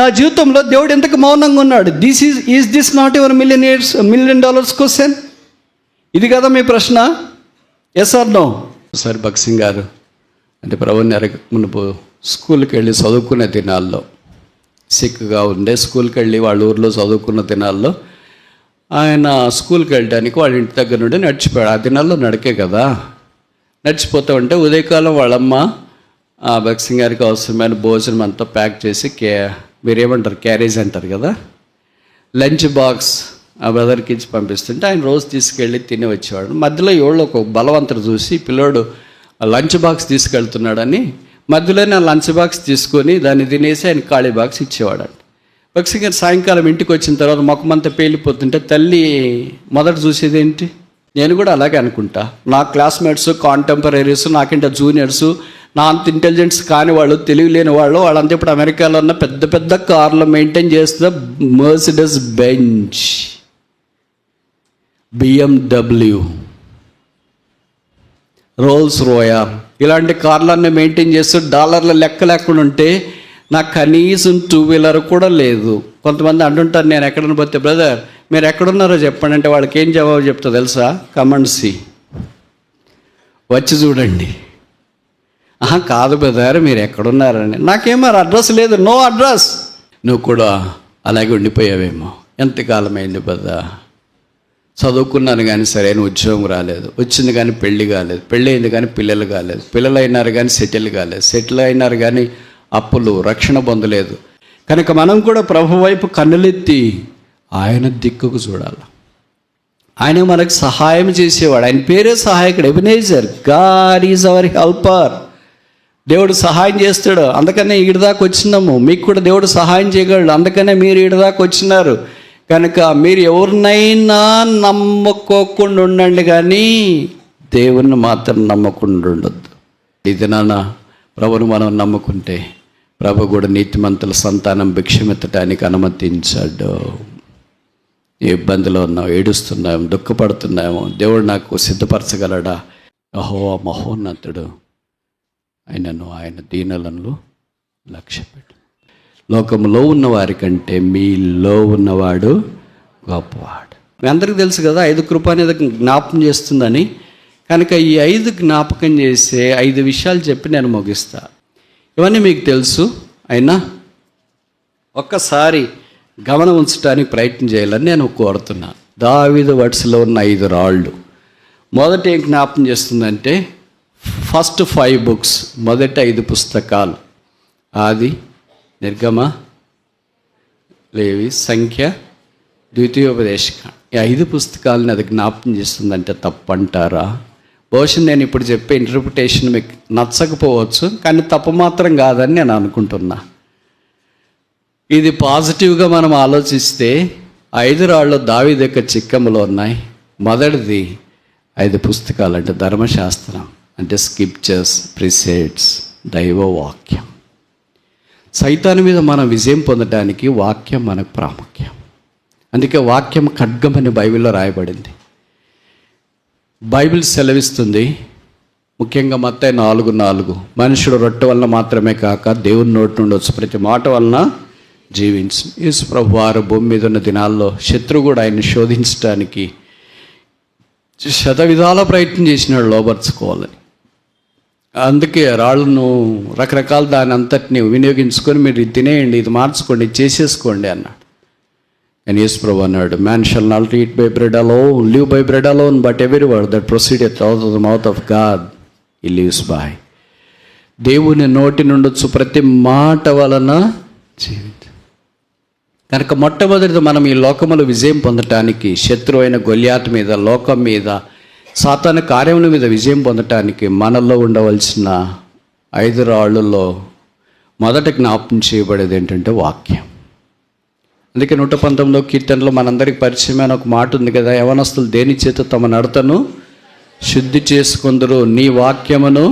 నా జీవితంలో దేవుడు ఎంతకు మౌనంగా ఉన్నాడు? Is this not your $1 million question? ఇది కదా మీ ప్రశ్న? Yes or no? Sir Bhagat Singh గారు అంటే ప్రభుని మునుపు స్కూల్కి వెళ్ళి చదువుకునే దినాల్లో, సిక్గా ఉండే స్కూల్కి వెళ్ళి వాళ్ళ ఊర్లో చదువుకున్న దినాల్లో ఆయన స్కూల్కి వెళ్ళడానికి వాళ్ళ ఇంటి దగ్గర నుండి నడిచిపోయాడు. ఆ దినాల్లో నడికే కదా. నడిచిపోతూ ఉంటే ఉదయకాలం వాళ్ళమ్మ భగత్ సింగ్ గారికి అవసరమైన భోజనం అంతా ప్యాక్ చేసి మీరేమంటారు, క్యారేజ్ అంటారు కదా, లంచ్ బాక్స్ ఆ బ్రదర్కి ఇచ్చి పంపిస్తుంటే ఆయన రోజు తీసుకెళ్ళి తిని వచ్చేవాడు. మధ్యలో ఎవరో ఒక బలవంతుడు చూసి పిల్లోడు లంచ్ బాక్స్ తీసుకెళ్తున్నాడని మధ్యలోనే ఆ లంచ్ బాక్స్ తీసుకొని దాన్ని తినేసి ఆయన ఖాళీ బాక్స్ ఇచ్చేవాడు. భగత్ సింగ్ గారు సాయంకాలం ఇంటికి వచ్చిన తర్వాత మొక్కమంతా పేలిపోతుంటే తల్లి మొదట చూసేది ఏంటి? నేను కూడా అలాగే అనుకుంటా. నా క్లాస్మేట్స్, కాంటెంపరీస్, నాకంటే జూనియర్స్, నా అంత ఇంటెలిజెన్స్ కాని వాళ్ళు, తెలివి లేని వాళ్ళు, వాళ్ళంతా ఇప్పుడు అమెరికాలో ఉన్న పెద్ద పెద్ద కార్లు మెయింటైన్ చేస్తున్న Mercedes Benz, BMW, Rolls Royce ఇలాంటి కార్లన్నీ మెయింటైన్ చేస్తూ డాలర్ల లెక్క లేకుండా ఉంటే నాకు కనీసం 2-wheeler కూడా లేదు. కొంతమంది అంటుంటారు నేను ఎక్కడన్నా పోతే, బ్రదర్ మీరు ఎక్కడున్నారో చెప్పండి అంటే వాళ్ళకి ఏం జవాబు చెప్తా తెలుసా? కమెంట్సీ వచ్చి చూడండి. కాదు బ్రదర్ మీరు ఎక్కడున్నారని. నాకేమో అడ్రస్ లేదు, నో అడ్రస్. నువ్వు కూడా అలాగే ఉండిపోయావేమో. ఎంతకాలం అయింది బ్రదర్, చదువుకున్నాను కానీ సరైన ఉద్యోగం రాలేదు, వచ్చింది కానీ పెళ్ళి కాలేదు, పెళ్ళి అయింది కానీ పిల్లలు కాలేదు, పిల్లలు అయినారు కానీ సెటిల్ కాలేదు, సెటిల్ అయినారు కానీ అప్పులు, రక్షణ పొందలేదు. కనుక మనం కూడా ప్రభు వైపు కన్నులెత్తి ఆయన దిక్కుకు చూడాలి. ఆయన మనకు సహాయం చేసేవాడు. ఆయన పేరే సహాయకుడు, Ebenezer. God is our helper. దేవుడు సహాయం చేస్తాడు. అందుకనే ఈడదాకా వచ్చినాము. మీకు కూడా దేవుడు సహాయం చేయగలడు. అందుకనే మీరు ఈడదాకా వచ్చినారు. కనుక మీరు ఎవరినైనా నమ్మకోకుండా ఉండండి, కానీ దేవుణ్ణి మాత్రం నమ్మకుండా ఉండొద్దు. ఇది నాన్న ప్రభుని మనం నమ్ముకుంటే ప్రభు కూడా నీతిమంతుల సంతానం భిక్షమెత్తడానికి అనుమతించాడు. ఏ ఇబ్బందిలో ఉన్నాం, ఏడుస్తున్నాము, దుఃఖపడుతున్నాము, దేవుడు నాకు సిద్ధపరచగలడా? యెహోవా మహోన్నతుడు, ఆయనను ఆయన దీనులను లక్ష్యపెట్టు. లోకంలో ఉన్నవారి కంటే మీలో ఉన్నవాడు గొప్పవాడు. మీ అందరికీ తెలుసు కదా 5 కృప అనేది జ్ఞాపకం చేస్తుందని. కనుక ఈ 5 జ్ఞాపకం చేసే 5 విషయాలు చెప్పి నేను ముగిస్తా. ఇవన్నీ మీకు తెలుసు, అయినా ఒక్కసారి గమనం ఉంచడానికి ప్రయత్నం చేయాలని నేను కోరుతున్నా. దావీదు వరుసలో ఉన్న 5 రాళ్ళు. మొదట ఏం జ్ఞాపకం చేస్తుందంటే ఫస్ట్ 5 books, మొదటి 5 పుస్తకాలు, ఆది, నిర్గమ, లేవి, సంఖ్య, ద్వితీయోపదేశకాండం. ఈ 5 పుస్తకాలని అది జ్ఞాపకం చేస్తుందంటే తప్పంటారా? బహుశా నేను ఇప్పుడు చెప్పే ఇంటర్ప్రిటేషన్ మీకు నచ్చకపోవచ్చు, కానీ తప్పు మాత్రం కాదని నేను అనుకుంటున్నా. ఇది పాజిటివ్గా మనం ఆలోచిస్తే 5 రాళ్ళు దావీదు యొక్క చిక్కములో ఉన్నాయి. మొదటిది 5 పుస్తకాలు అంటే ధర్మశాస్త్రం, అంటే స్క్రిప్చర్స్, ప్రిసెప్ట్స్, దైవ వాక్యం. సైతాను మీద మనం విజయం పొందడానికి వాక్యం మనకు ప్రాముఖ్యం. అందుకే వాక్యం ఖడ్గమని బైబిల్లో రాయబడింది. బైబిల్ సెలవిస్తుంది, ముఖ్యంగా మత్తయి 4:4, మనుషుడు రొట్టె వలన మాత్రమే కాక దేవుని నోటి నుండి వచ్చి ప్రతి మాట వలన జీవించు. యేసు ప్రభు వారు భూమి మీద ఉన్న దినాల్లో శత్రువు కూడా ఆయన్ని శోధించడానికి శతవిధాల ప్రయత్నం చేసినాడు లోపరుచుకోవాలని. అందుకే రాళ్ళను రకరకాల దాని అంతటిని వినియోగించుకొని మీరు తినేయండి, ఇది మార్చుకోండి, ఇది చేసేసుకోండి అన్నాడు. And yes, Prabhu aన్నాడు, man shall not eat by bread alone, live by bread alone, but every word that proceedeth out of the mouth of God, he lives by. దేవుని నోటి నుండి వచ్చు ప్రతి మాట వలన జీవితం. కనుక మొట్టమొదటిది మనం ఈ లోకములో విజయం పొందటానికి, శత్రువు అయిన గొల్యాతు మీద, లోకం మీద, సాతాను కార్యముల మీద విజయం పొందటానికి మనలో ఉండవలసిన 5 రాళ్ళలో మొదట జ్ఞాపకం చేయబడేది ఏంటంటే వాక్యం. అందుకే 119 కీర్తనలో మనందరికి పరిచయమైన ఒక మాట ఉంది కదా, యవనస్తులు దేని చేత తమ నడతను శుద్ధి చేసుకుందరు, నీ వాక్యమును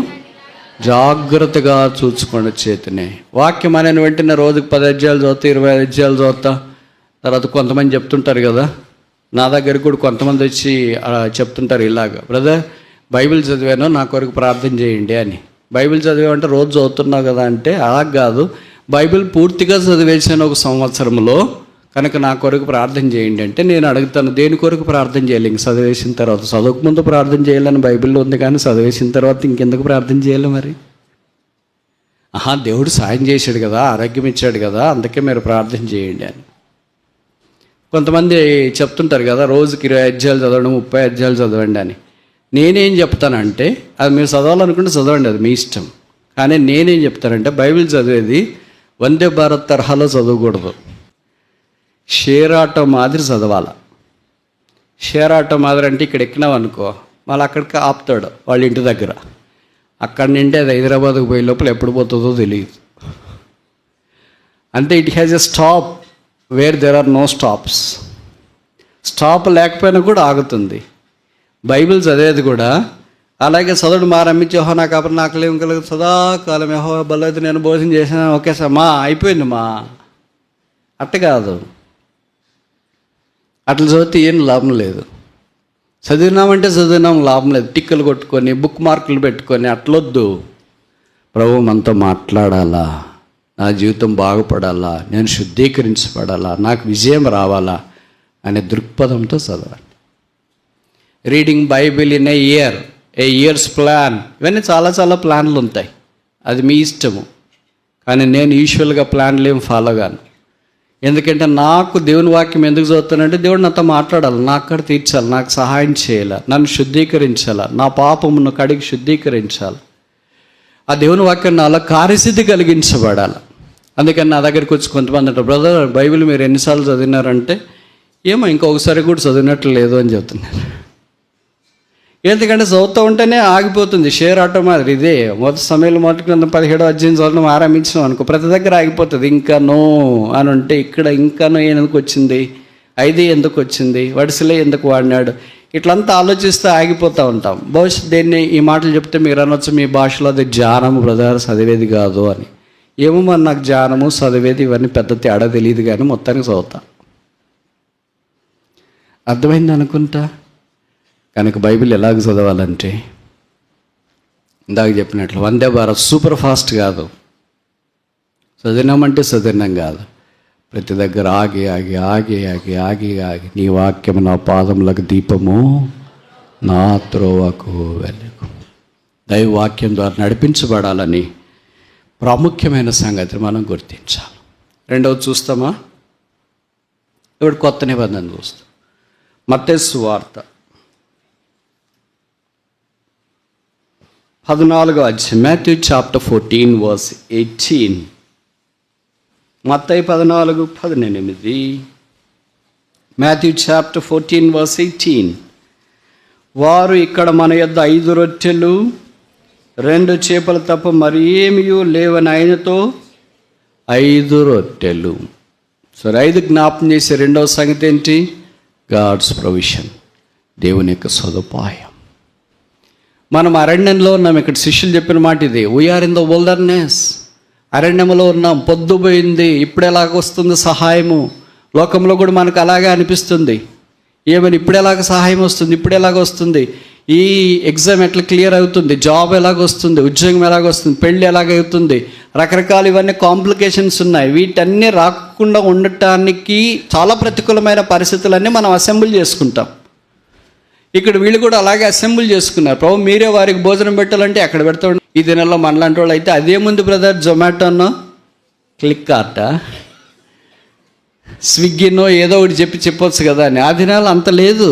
జాగ్రత్తగా చూచుకునే చేతనే. వాక్యం అనే వెంటనే రోజుకు 10 అధ్యాయాలు చదువుతా, 20 అధ్యాయాలు చదువుతా. తర్వాత కొంతమంది చెప్తుంటారు కదా, నా దగ్గర కూడా కొంతమంది వచ్చి చెప్తుంటారు ఇలాగ, బ్రదర్ బైబిల్ చదివాను, నా కొరకు ప్రార్థన చేయండి అని. బైబిల్ చదివామంటే రోజు చదువుతున్నావు కదా అంటే, అలా కాదు, బైబిల్ పూర్తిగా చదివేసాను ఒక సంవత్సరంలో, కనుక నా కొరకు ప్రార్థన చేయండి అంటే నేను అడుగుతాను, దేని కొరకు ప్రార్థన చేయాలి? ఇంక చదివేసిన తర్వాత. చదవకముందు ప్రార్థన చేయాలని బైబిల్లో ఉంది, కానీ చదివేసిన తర్వాత ఇంకెందుకు ప్రార్థన చేయాలి మరి? దేవుడు సాయం చేశాడు కదా, ఆరోగ్యం ఇచ్చాడు కదా, అందుకే మీరు ప్రార్థన చేయండి అని. కొంతమంది చెప్తుంటారు కదా, రోజుకి 20 అధ్యాయాలు చదవడం, 30 అధ్యాయాలు చదవండి అని. నేనేం చెప్తానంటే, అది మీరు చదవాలనుకుంటే చదవండి, అది మీ ఇష్టం. కానీ నేనేం చెప్తానంటే, బైబిల్ చదివేది వందే భారత్ తరహాలో చదవకూడదు, షేర్ ఆటో మాదిరి చదవాలి. షేర్ ఆటో మాదిరి అంటే ఇక్కడ ఎక్కినాం అనుకో, మళ్ళీ అక్కడికి ఆపుతాడు వాళ్ళ ఇంటి దగ్గర. అక్కడి నుండి అది హైదరాబాద్కు పోయే లోపల ఎప్పుడు పోతుందో తెలియదు. అంటే it has a stop where there are no stops. Stop లేకపోయినా కూడా ఆగుతుంది. బైబిల్ చదివేది కూడా అలాగే చదువుడు మారమ్మించి, యెహోవా నాకు అప్పుడు నాకు లేవు కలుగు సదాకాలం యెహోవా బలైతే నేను భోజనం చేసిన ఒకేసారి మా అయిపోయింది మా అట్ట కాదు. అట్లా చదివితే ఏం లాభం లేదు. చదివినామంటే చదివినాం, లాభం లేదు. టిక్కలు కొట్టుకొని బుక్ మార్కులు పెట్టుకొని అట్లొద్దు. ప్రభు మనతో మాట్లాడాలా, నా జీవితం బాగుపడాలా, నేను శుద్ధీకరించబడాలా, నాకు విజయం రావాలా అనే దృక్పథంతో చదవండి. Reading Bible in a years plan, ఇవన్నీ చాలా చాలా ప్లాన్లు ఉంటాయి, అది మీ ఇష్టము. కానీ నేను యూజువల్గా ప్లాన్లు ఏం ఫాలో కాను. ఎందుకంటే నాకు దేవుని వాక్యం ఎందుకు చదువుతానంటే, దేవుడు నాతో మాట్లాడాలి, నా అక్కడ తీర్చాలి, నాకు సహాయం చేయాలి, నన్ను శుద్ధీకరించాలి, నా పాపమును కడిగి శుద్ధీకరించాలి. ఆ దేవుని వాక్యం నాలో కార్యసిద్ధి కలిగించబడాలి. అందుకని నా దగ్గరికి వచ్చి కొంతమంది అంటారు, బ్రదర్ బైబిల్ మీరు ఎన్నిసార్లు చదివినారంటే, ఏమో ఇంకొకసారి కూడా చదివినట్లు లేదు అని చెప్తున్నారు. ఎందుకంటే చదువుతూ ఉంటేనే ఆగిపోతుంది. షేర్ ఆటో మాదిరి ఇదే. మొదటి సమయంలో మొదటి 17వ అధ్యాయం చదవడం ఆరంభించినాం అనుకో, ప్రతి దగ్గర ఆగిపోతుంది. ఇంకానో అని ఉంటే ఇక్కడ ఇంకానో ఎందుకు వచ్చింది, 5 ఎందుకు వచ్చింది, వడిసలే ఎందుకు వాడినాడు, ఇట్లంతా ఆలోచిస్తూ ఆగిపోతూ ఉంటాం. బహుశా దేన్ని ఈ మాటలు చెప్తే మీరు అనొచ్చు, మీ భాషలో అది జ్ఞానము బ్రదర్, చదివేది కాదు అని. ఏమో మరి నాకు జ్ఞానము చదివేది ఇవన్నీ పెద్ద తేడా తెలియదు, కానీ మొత్తానికి చదువుతా. అర్థమైంది అనుకుంటా. కనుక బైబిల్ ఎలాగ చదవాలంటే, ఇందాక చెప్పినట్లు వందే భారత్ సూపర్ ఫాస్ట్ కాదు, చదివినామంటే చదివినాం కాదు. ప్రతి దగ్గర ఆగి ఆగి ఆగి ఆగి ఆగి ఆగి నీ వాక్యము నా పాదములకు దీపము, నా త్రోవకు వెలుగు. దైవ వాక్యం ద్వారా నడిపించబడాలని ప్రాముఖ్యమైన సంగతిని మనం గుర్తించాలి. రెండవది చూస్తామా? ఇప్పుడు కొత్త నిబంధన చూస్తాం. మత్తయి సువార్త 14వ అధ్యాయం, మాథ్యూ చాప్టర్ 14 verse 18. మత్తయి 14:18. Matthew chapter 14 verse 18. వారు ఇక్కడ మన యొద్ద 5 రొట్టెలు 2 చేపలు తప్ప మరి ఏమీ లేవని ఆయనతో 5 రొట్టెలు. సరే, 5 జ్ఞాపం చేసే రెండవ సంగతి ఏంటి? గాడ్స్ ప్రొవిషన్, దేవుని యొక్క సదుపాయం. మనం అరణ్యంలో ఉన్నాం. ఇక్కడ శిష్యులు చెప్పిన మాట ఇది, వీఆర్ ఇన్ ద విల్డర్నెస్. అరణ్యంలో ఉన్నాం, పొద్దుపోయింది, ఇప్పుడు ఎలాగొస్తుంది సహాయము? లోకంలో కూడా మనకు అలాగే అనిపిస్తుంది. ఏమని ఇప్పుడు ఎలాగ సహాయం వస్తుంది, ఇప్పుడు ఎలాగొస్తుంది, ఈ ఎగ్జామ్ ఎట్లా క్లియర్ అవుతుంది, జాబ్ ఎలాగొస్తుంది, ఉద్యోగం ఎలాగొస్తుంది, పెళ్ళి ఎలాగవుతుంది, రకరకాల ఇవన్నీ కాంప్లికేషన్స్ ఉన్నాయి. వీటన్నీ రాకుండా ఉండటానికి చాలా ప్రతికూలమైన పరిస్థితులన్నీ మనం అసెంబుల్ చేసుకుంటాం. ఇక్కడ వీళ్ళు కూడా అలాగే అసెంబుల్ చేసుకున్నారు. ప్రభు మీరే వారికి భోజనం పెట్టాలంటే ఎక్కడ పెడతాడు? ఈ దినాల్లో మనలాంటి వాళ్ళు అయితే అదేముంది బ్రదర్, జొమాటోనో ఫ్లిప్కార్టా స్విగ్గీనో ఏదో ఒకటి చెప్పొచ్చు కదా అని. ఆ దినాలు అంత లేదు.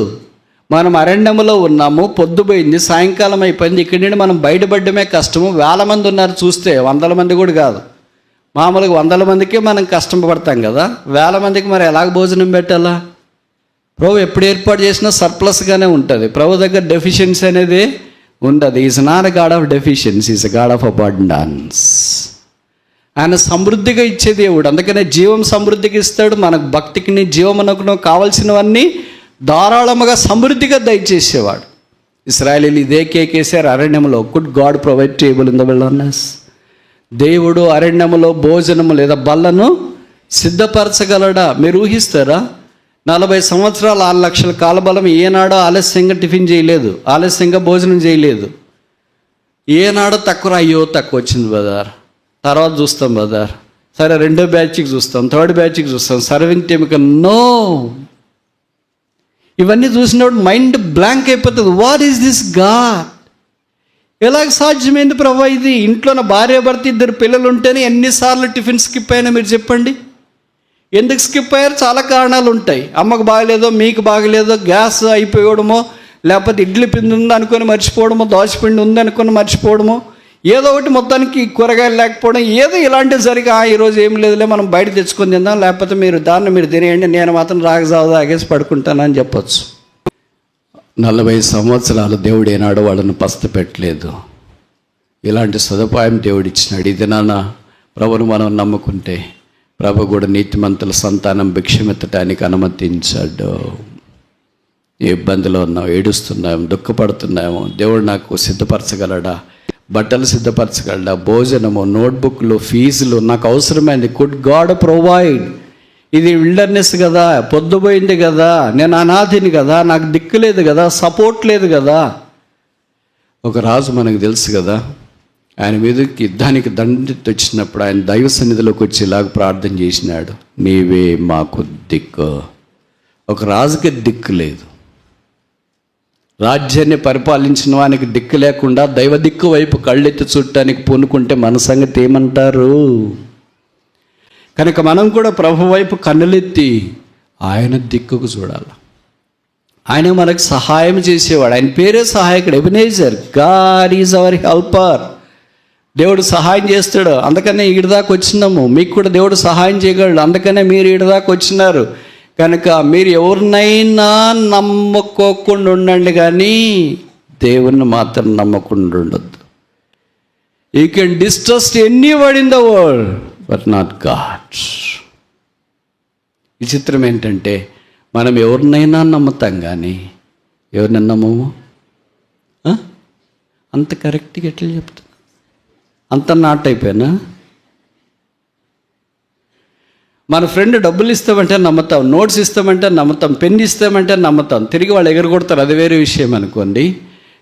మనం అరణ్యంలో ఉన్నాము, పొద్దుపోయింది, సాయంకాలం అయిపోయింది. ఇక్కడి నుండి మనం బయటపడడమే కష్టము. 1000 మంది ఉన్నారు చూస్తే, 100 మంది కూడా కాదు. మామూలుగా 100 మందికే మనం కష్టపడతాం కదా, 1000 మందికి మరి ఎలాగ భోజనం పెట్టాలా? ప్రభు ఎప్పుడు ఏర్పాటు చేసినా సర్ప్లస్గానే ఉంటుంది. ప్రభు దగ్గర డెఫిషియన్సీ అనేది ఉండదు. Is not a God of deficiency, is a God of abundance. ఆయన సమృద్ధిగా ఇచ్చే దేవుడు. అందుకనే జీవం సమృద్ధిగా ఇస్తాడు. మనకు భక్తికి జీవమునకు కావాల్సినవన్నీ ధారాళముగా సమృద్ధిగా దయచేసేవాడు. ఇశ్రాయేలీయులు ఇదే కేకేశారు అరణ్యంలో. Could God provide table in the wilderness? దేవుడు అరణ్యములో భోజనము లేదా బల్లను సిద్ధపరచగలడా? మీరు ఊహిస్తారా? 40 సంవత్సరాలు 6 లక్షల కాలబలం ఏనాడో ఆలస్యంగా టిఫిన్ చేయలేదు, ఆలస్యంగా భోజనం చేయలేదు. ఏనాడో తక్కువ, అయ్యో తక్కువ వచ్చింది బజార్, తర్వాత చూస్తాం బజార్, సరే రెండో బ్యాచ్కి చూస్తాం, థర్డ్ బ్యాచ్కి చూస్తాం, సర్వింగ్ టీమ్కి నో. ఇవన్నీ చూసినప్పుడు మైండ్ బ్లాంక్ అయిపోతుంది. What is this God? ఎలాగ సాధ్యమైంది ప్రభా ఇది? ఇంట్లో నా భార్య భర్త ఇద్దరు పిల్లలు ఉంటేనే ఎన్నిసార్లు టిఫిన్ స్కిప్ అయినా మీరు చెప్పండి. ఎందుకు స్కిప్ అయ్యారు? చాలా కారణాలు ఉంటాయి. అమ్మకు బాగలేదో, మీకు బాగలేదో, గ్యాస్ అయిపోవడమో, లేకపోతే ఇడ్లీ పిండి ఉంది అనుకొని మర్చిపోవడమో, దోశపిండి ఉంది అనుకొని మర్చిపోవడమో, ఏదో ఒకటి మొత్తానికి కూరగాయలు లేకపోవడం, ఏదో ఇలాంటివి సరిగా ఈరోజు ఏం లేదులే మనం బయట తెచ్చుకొని తిందాం, లేకపోతే మీరు దాన్ని మీరు తినేయండి, నేను మాత్రం రాగజావు తాగేసి పడుకుంటానని చెప్పొచ్చు. 40 సంవత్సరాలు దేవుడు ఏనాడు వాళ్ళని పస్తు పెట్టలేదు. ఇలాంటి సదుపాయం దేవుడు ఇచ్చినాడు. ఇది నాన్న ప్రభును మనం నమ్ముకుంటే ప్రభు కూడా నీతిమంతుల సంతానం భిక్షమెత్తడానికి అనుమతించాడు. ఏ ఇబ్బందిలో ఉన్నాం, ఏడుస్తున్నాము, దుఃఖపడుతున్నాము, దేవుడు నాకు సిద్ధపరచగలడా? బట్టలు సిద్ధపరచగలడా? భోజనము, నోట్బుక్లు, ఫీజులు నాకు అవసరమైంది. Could God provide? ఇది విల్డర్నెస్ కదా, పొద్దుపోయింది కదా, నేను అనాథిని కదా, నాకు దిక్కు లేదు కదా, సపోర్ట్ లేదు కదా. ఒక రాజు మనకు తెలుసు కదా, ఆయన మీదకి యుద్ధానికి దండెత్తి వచ్చినప్పుడు ఆయన దైవ సన్నిధిలోకి వచ్చి ఇలాగ ప్రార్థన చేసినాడు, నీవే మాకు దిక్కు. ఒక రాజుకి దిక్కు లేదు. రాజ్యాన్ని పరిపాలించిన వానికి దిక్కు లేకుండా దైవ దిక్కు వైపు కళ్ళెత్తి చుట్టానికి పూనుకుంటే మన సంగతి ఏమంటారు? కనుక మనం కూడా ప్రభు వైపు కన్నులెత్తి ఆయన దిక్కుకు చూడాలి. ఆయన మనకు సహాయం చేసేవాడు. ఆయన పేరే సహాయకుడు, Ebenezer. God is our helper. దేవుడు సహాయం చేస్తాడు. అందుకనే ఈడదాకా వచ్చినాము. మీకు కూడా దేవుడు సహాయం చేయగలడు. అందుకనే మీరు ఈడదాకా వచ్చినారు. కనుక మీరు ఎవరినైనా నమ్మకోకుండా ఉండండి, కానీ దేవుణ్ణి మాత్రం నమ్మకుండా ఉండొద్దు. You can distrust anybody in the world but not God. విచిత్రం ఏంటంటే మనం ఎవరినైనా నమ్ముతాం, కానీ ఎవరిని నమ్మము. అంత కరెక్ట్గా ఎట్లా చెప్తా? అంత నాట్ అయిపోయినా? మన ఫ్రెండ్ డబ్బులు ఇస్తామంటే నమ్ముతాం, నోట్స్ ఇస్తామంటే నమ్ముతాం, పెన్ ఇస్తామంటే నమ్ముతాం, తిరిగి వాళ్ళు ఎగరగొడతారు, అది వేరే విషయం అనుకోండి.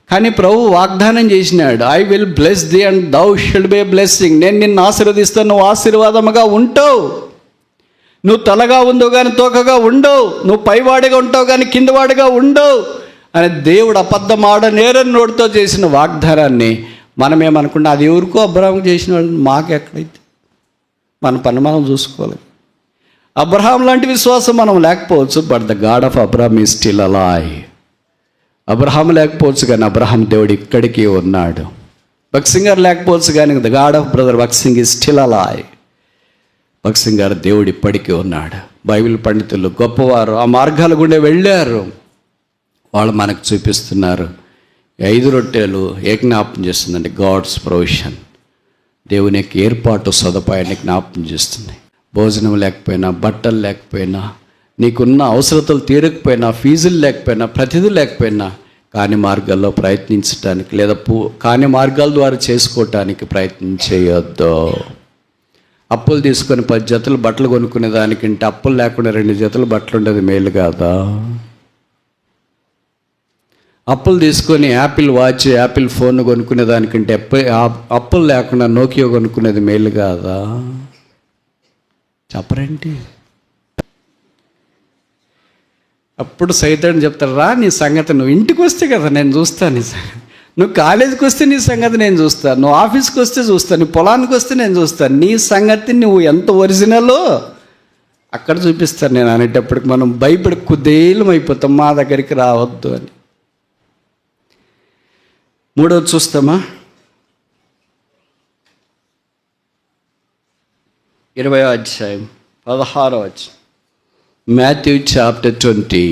కానీ ప్రభు వాగ్దానం చేసినాడు, I will bless thee and thou should be a blessing. నేను నిన్ను ఆశీర్వదిస్తాను, నువ్వు ఆశీర్వాదముగా ఉంటావు. నువ్వు తలగా ఉండవు కానీ తోకగా ఉండవు, నువ్వు పైవాడిగా ఉంటావు కానీ కిందవాడిగా ఉండవు అని దేవుడు అబద్ధం ఆడనేరని నోటితో చేసిన వాగ్దానాన్ని మనం ఏమనుకున్నా అది ఎవరికో అబ్రహాంకి చేసిన వాళ్ళు, మాకెక్కడైతే మన పని మనం చూసుకోవాలి. అబ్రహాం లాంటి విశ్వాసం మనం లేకపోవచ్చు, but the god of Abraham is still alive. Abraham లేకపోవచ్చు కానీ అబ్రహాం దేవుడు ఇక్కడికి ఉన్నాడు. భక్సింగ్ గారు లేకపోవచ్చు కానీ the god of brother Bhaksingh is still alive. Bhaksingh గారు దేవుడు ఇప్పటికీ ఉన్నాడు. బైబిల్ పండితులు గొప్పవారు ఆ మార్గాల గుండా వెళ్ళారు. వాళ్ళు మనకు చూపిస్తున్నారు. 5 రొట్టెలు ఏ జ్ఞాపం చేస్తుందండి? God's provision. దేవుని యొక్క ఏర్పాటు సదుపాయాన్ని జ్ఞాపకం చేస్తుంది. భోజనం లేకపోయినా, బట్టలు లేకపోయినా, నీకున్న అవసరతలు తీరకపోయినా, ఫీజులు లేకపోయినా, ప్రతిదీ లేకపోయినా, కాని మార్గాల్లో ప్రయత్నించడానికి లేదా కాని మార్గాల ద్వారా చేసుకోవటానికి ప్రయత్నం చేయొద్దు. అప్పులు తీసుకొని 10 జతలు బట్టలు కొనుక్కునే దానికంటే అప్పులు లేకుండా 2 జతలు బట్టలు ఉండేది మేలు కాదా? అప్పులు తీసుకొని యాపిల్ వాచ్, యాపిల్ ఫోన్ కొనుక్కునే దానికంటే అప్పులు లేకుండా నోకియో కొనుక్కునేది మేలు కాదా? చెప్పరేంటి? అప్పుడు సైతాను చెప్తాడు, రా నీ సంగతి, నువ్వు ఇంటికి వస్తే కదా నేను చూస్తాను నీ సంగతి, నువ్వు కాలేజీకి వస్తే నీ సంగతి నేను చూస్తాను, నువ్వు ఆఫీస్కి వస్తే చూస్తాను, నీ పొలానికి వస్తే నేను చూస్తాను, నీ సంగతి నువ్వు ఎంత ఒరిజినలో అక్కడ చూపిస్తాను నేను అనేటప్పటికి మనం భయపడి కుదేలం అయిపోతాం, మా దగ్గరికి రావద్దు అని. 3వది చూస్తామా? 20వ అధ్యాయం 16వ వచనం. మాథ్యూ చాప్టర్ 20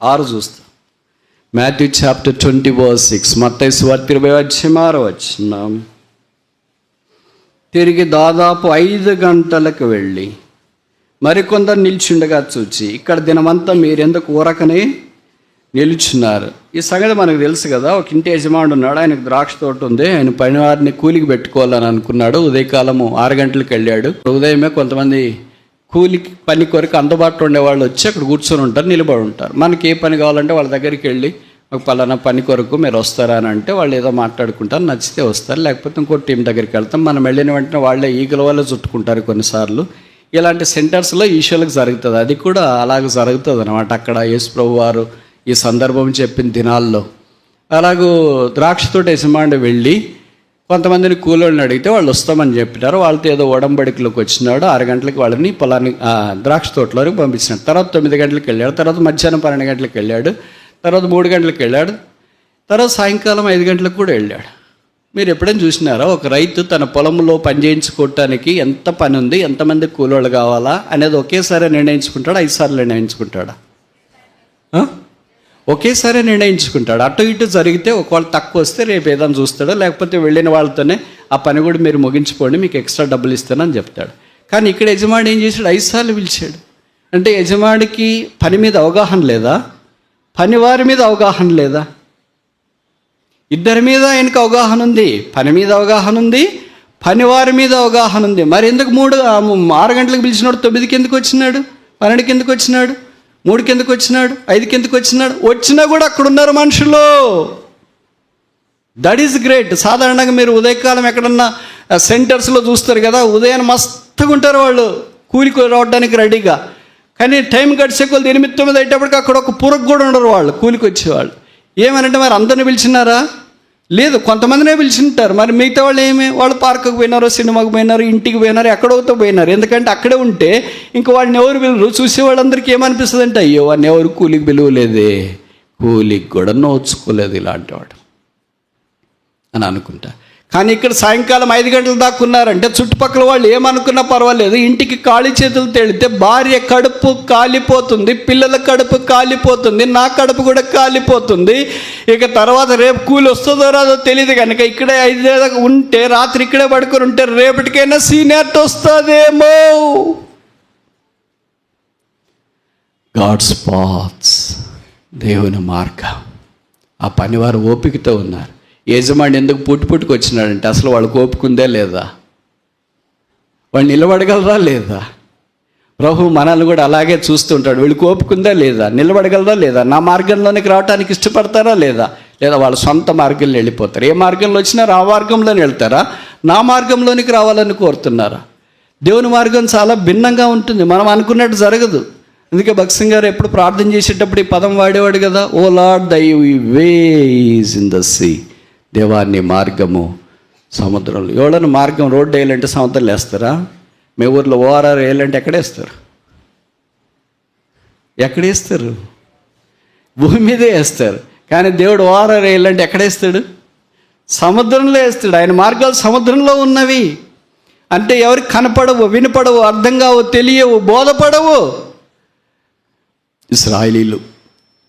6 చూస్తాం. Matthew chapter 20 verse 6. మత్తయి సువార్త 20వ అధ్యాయం 6వ వచనం. తిరిగి దాదాపు 5 గంటలకు వెళ్ళి మరికొందరు నిల్చుండగా చూచి, ఇక్కడ దినమంతా మీరెందుకు ఊరకనే నిలుచున్నారు? ఈ సంగతి మనకు తెలుసు కదా. ఒక ఇంటి యజమానుడు ఉన్నాడు, ఆయనకు ద్రాక్ష తోట ఉంది. ఆయన పని వారిని కూలికి పెట్టుకోవాలని అనుకున్నాడు. ఉదయకాలము 6 గంటలకు వెళ్ళాడు. ఉదయమే కొంతమంది కూలికి పని కొరకు అందుబాటులో ఉండేవాళ్ళు వచ్చి అక్కడ కూర్చొని ఉంటారు, నిలబడి ఉంటారు. మనకి ఏ పని కావాలంటే వాళ్ళ దగ్గరికి వెళ్ళి ఒక పలానా పని కొరకు మీరు వస్తారా అని అంటే వాళ్ళు ఏదో మాట్లాడుకుంటారు, నచ్చితే వస్తారు, లేకపోతే ఇంకో టీం దగ్గరికి వెళ్తాం. మనం వెళ్ళిన వెంటనే వాళ్ళే ఈగల వాళ్ళే చుట్టుకుంటారు కొన్నిసార్లు. ఇలాంటి సెంటర్స్లో ఈశ్వరులకు జరుగుతుంది. అది కూడా అలాగ జరుగుతుంది అనమాట. అక్కడ యేసు ప్రభు వారు ఈ సందర్భం చెప్పిన దినాల్లో అలాగూ ద్రాక్ష తోట యజమాని వెళ్ళి కొంతమందిని కూలోళ్ళని అడిగితే వాళ్ళు వస్తామని చెప్పినారు. వాళ్ళతో ఏదో ఒడంబడికలోకి వచ్చినాడు. 6 గంటలకు వాళ్ళని పొలాన్ని ద్రాక్ష తోటలోకి పంపించినాడు. తర్వాత 9 గంటలకు వెళ్ళాడు. తర్వాత మధ్యాహ్నం 12 గంటలకు వెళ్ళాడు. తర్వాత 3 గంటలకు వెళ్ళాడు. తర్వాత సాయంకాలం 5 గంటలకు కూడా వెళ్ళాడు. మీరు ఎప్పుడైనా చూసినారా ఒక రైతు తన పొలంలో పని చేయించుకోవటానికి ఎంత పని ఉంది, ఎంతమంది కూలోళ్ళు కావాలా అనేది ఒకేసారి నిర్ణయించుకుంటాడా, 5 సార్లు నిర్ణయించుకుంటాడా? ఒకేసారి నిర్ణయించుకుంటాడు. అటు ఇటు జరిగితే ఒకవేళ తక్కువ వస్తే రేపు ఏదైనా చూస్తాడు, లేకపోతే వెళ్ళిన వాళ్ళతోనే ఆ పని కూడా మీరు ముగించుకోండి, మీకు ఎక్స్ట్రా డబ్బులు ఇస్తానని చెప్తాడు. కానీ ఇక్కడ యజమాని ఏం చేశాడు? 5 సార్లు పిలిచాడు. అంటే యజమానికి పని మీద అవగాహన లేదా? పనివారి మీద అవగాహన లేదా? ఇద్దరి మీద ఆయనకు అవగాహన ఉంది. పని మీద అవగాహన ఉంది, పనివారి మీద అవగాహన ఉంది. మరి ఎందుకు 6 గంటలకు పిలిచినాడు 9కి ఎందుకు వచ్చినాడు? 12కి ఎందుకు వచ్చినాడు? 3కి ఎందుకు వచ్చినాడు? 5కి ఎందుకు వచ్చినాడు? వచ్చినా కూడా అక్కడ ఉన్నారు మనుషులు. That is great. సాధారణంగా మీరు ఉదయకాలం ఎక్కడన్నా సెంటర్స్లో చూస్తారు కదా, ఉదయాన్ని మస్తుగా ఉంటారు వాళ్ళు, కూలికి రావడానికి రెడీగా. కానీ టైం గడిచే కొద్ది 8, 9 అయ్యేటప్పటికి అక్కడ ఒక పురకు కూడా ఉండరు వాళ్ళు, కూలికి వచ్చేవాళ్ళు. ఏమనంటే మరి అందరిని పిలిచినారా? లేదు, కొంతమందినే పిలిచింటారు. మరి మిగతా వాళ్ళు వాళ్ళు పార్కుకు పోయినారు, సినిమాకి పోయినారు, ఇంటికి పోయినారు, ఎక్కడోతో పోయినారు. ఎందుకంటే అక్కడే ఉంటే ఇంక వాడిని ఎవరు పిలరు. చూసేవాళ్ళందరికీ ఏమనిపిస్తుంది అంటే, అయ్యో వాడిని ఎవరు కూలికి పిలువలేదే, కూలికి కూడా నోచుకోలేదు ఇలాంటి వాడు అని అనుకుంటా. కానీ ఇక్కడ సాయంకాలం 5 గంటల దాకా ఉన్నారంటే చుట్టుపక్కల వాళ్ళు ఏమనుకున్నా పర్వాలేదు. ఇంటికి ఖాళీ చేతులు తేలితే భార్య కడుపు కాలిపోతుంది, పిల్లల కడుపు కాలిపోతుంది, నా కడుపు కూడా కాలిపోతుంది. ఇక తర్వాత రేపు కూలి వస్తుందో రాదో తెలియదు. కనుక ఇక్కడే 5 దాకా ఉంటే, రాత్రి ఇక్కడే పడుకొని ఉంటే, రేపటికైనా సీనియర్టీ వస్తుందేమో. గాడ్స్ పాత్స్, దేవుని మార్గం. ఆ పనివారు ఓపికతో ఉన్నారు. యజమాని ఎందుకు పుట్టుకు వచ్చినాడంటే అసలు వాళ్ళకి ఓపుకుందే లేదా? వాళ్ళు నిలబడగలరా లేదా? ప్రభు మనల్ని కూడా అలాగే చూస్తుంటాడు. వీళ్ళకి ఓపుకుందా లేదా? నిలబడగలరా లేదా? నా మార్గంలోనికి రావడానికి ఇష్టపడతారా లేదా? లేదా వాళ్ళ సొంత మార్గంలో వెళ్ళిపోతారు? ఏ మార్గంలో వచ్చినారు ఆ మార్గంలోనే వెళ్తారా? నా మార్గంలోనికి రావాలని కోరుతున్నారా? దేవుని మార్గం చాలా భిన్నంగా ఉంటుంది. మనం అనుకున్నట్టు జరగదు. అందుకే భక్త్ సింగ్ గారు ఎప్పుడు ప్రార్థన చేసేటప్పుడు ఈ పదం వాడేవాడు కదా, O Lord thy way is in the sea. దేవాన్ని మార్గము సముద్రంలో. ఎవడన్నా మార్గం రోడ్డు వేయాలంటే సముద్రంలో వేస్తారా? మీ ఊర్లో ఓఆర్ఆర్ వేయాలంటే ఎక్కడేస్తారు? ఎక్కడేస్తారు? భూమి మీదే వేస్తారు. కానీ దేవుడు ఓఆర్ఆర్ వేయాలంటే ఎక్కడేస్తాడు? సముద్రంలో వేస్తాడు. ఆయన మార్గాలు సముద్రంలో ఉన్నవి. అంటే ఎవరికి కనపడవు, వినపడవు, అర్థం కావు, తెలియవు, బోధపడవు. ఇశ్రాయేలీలు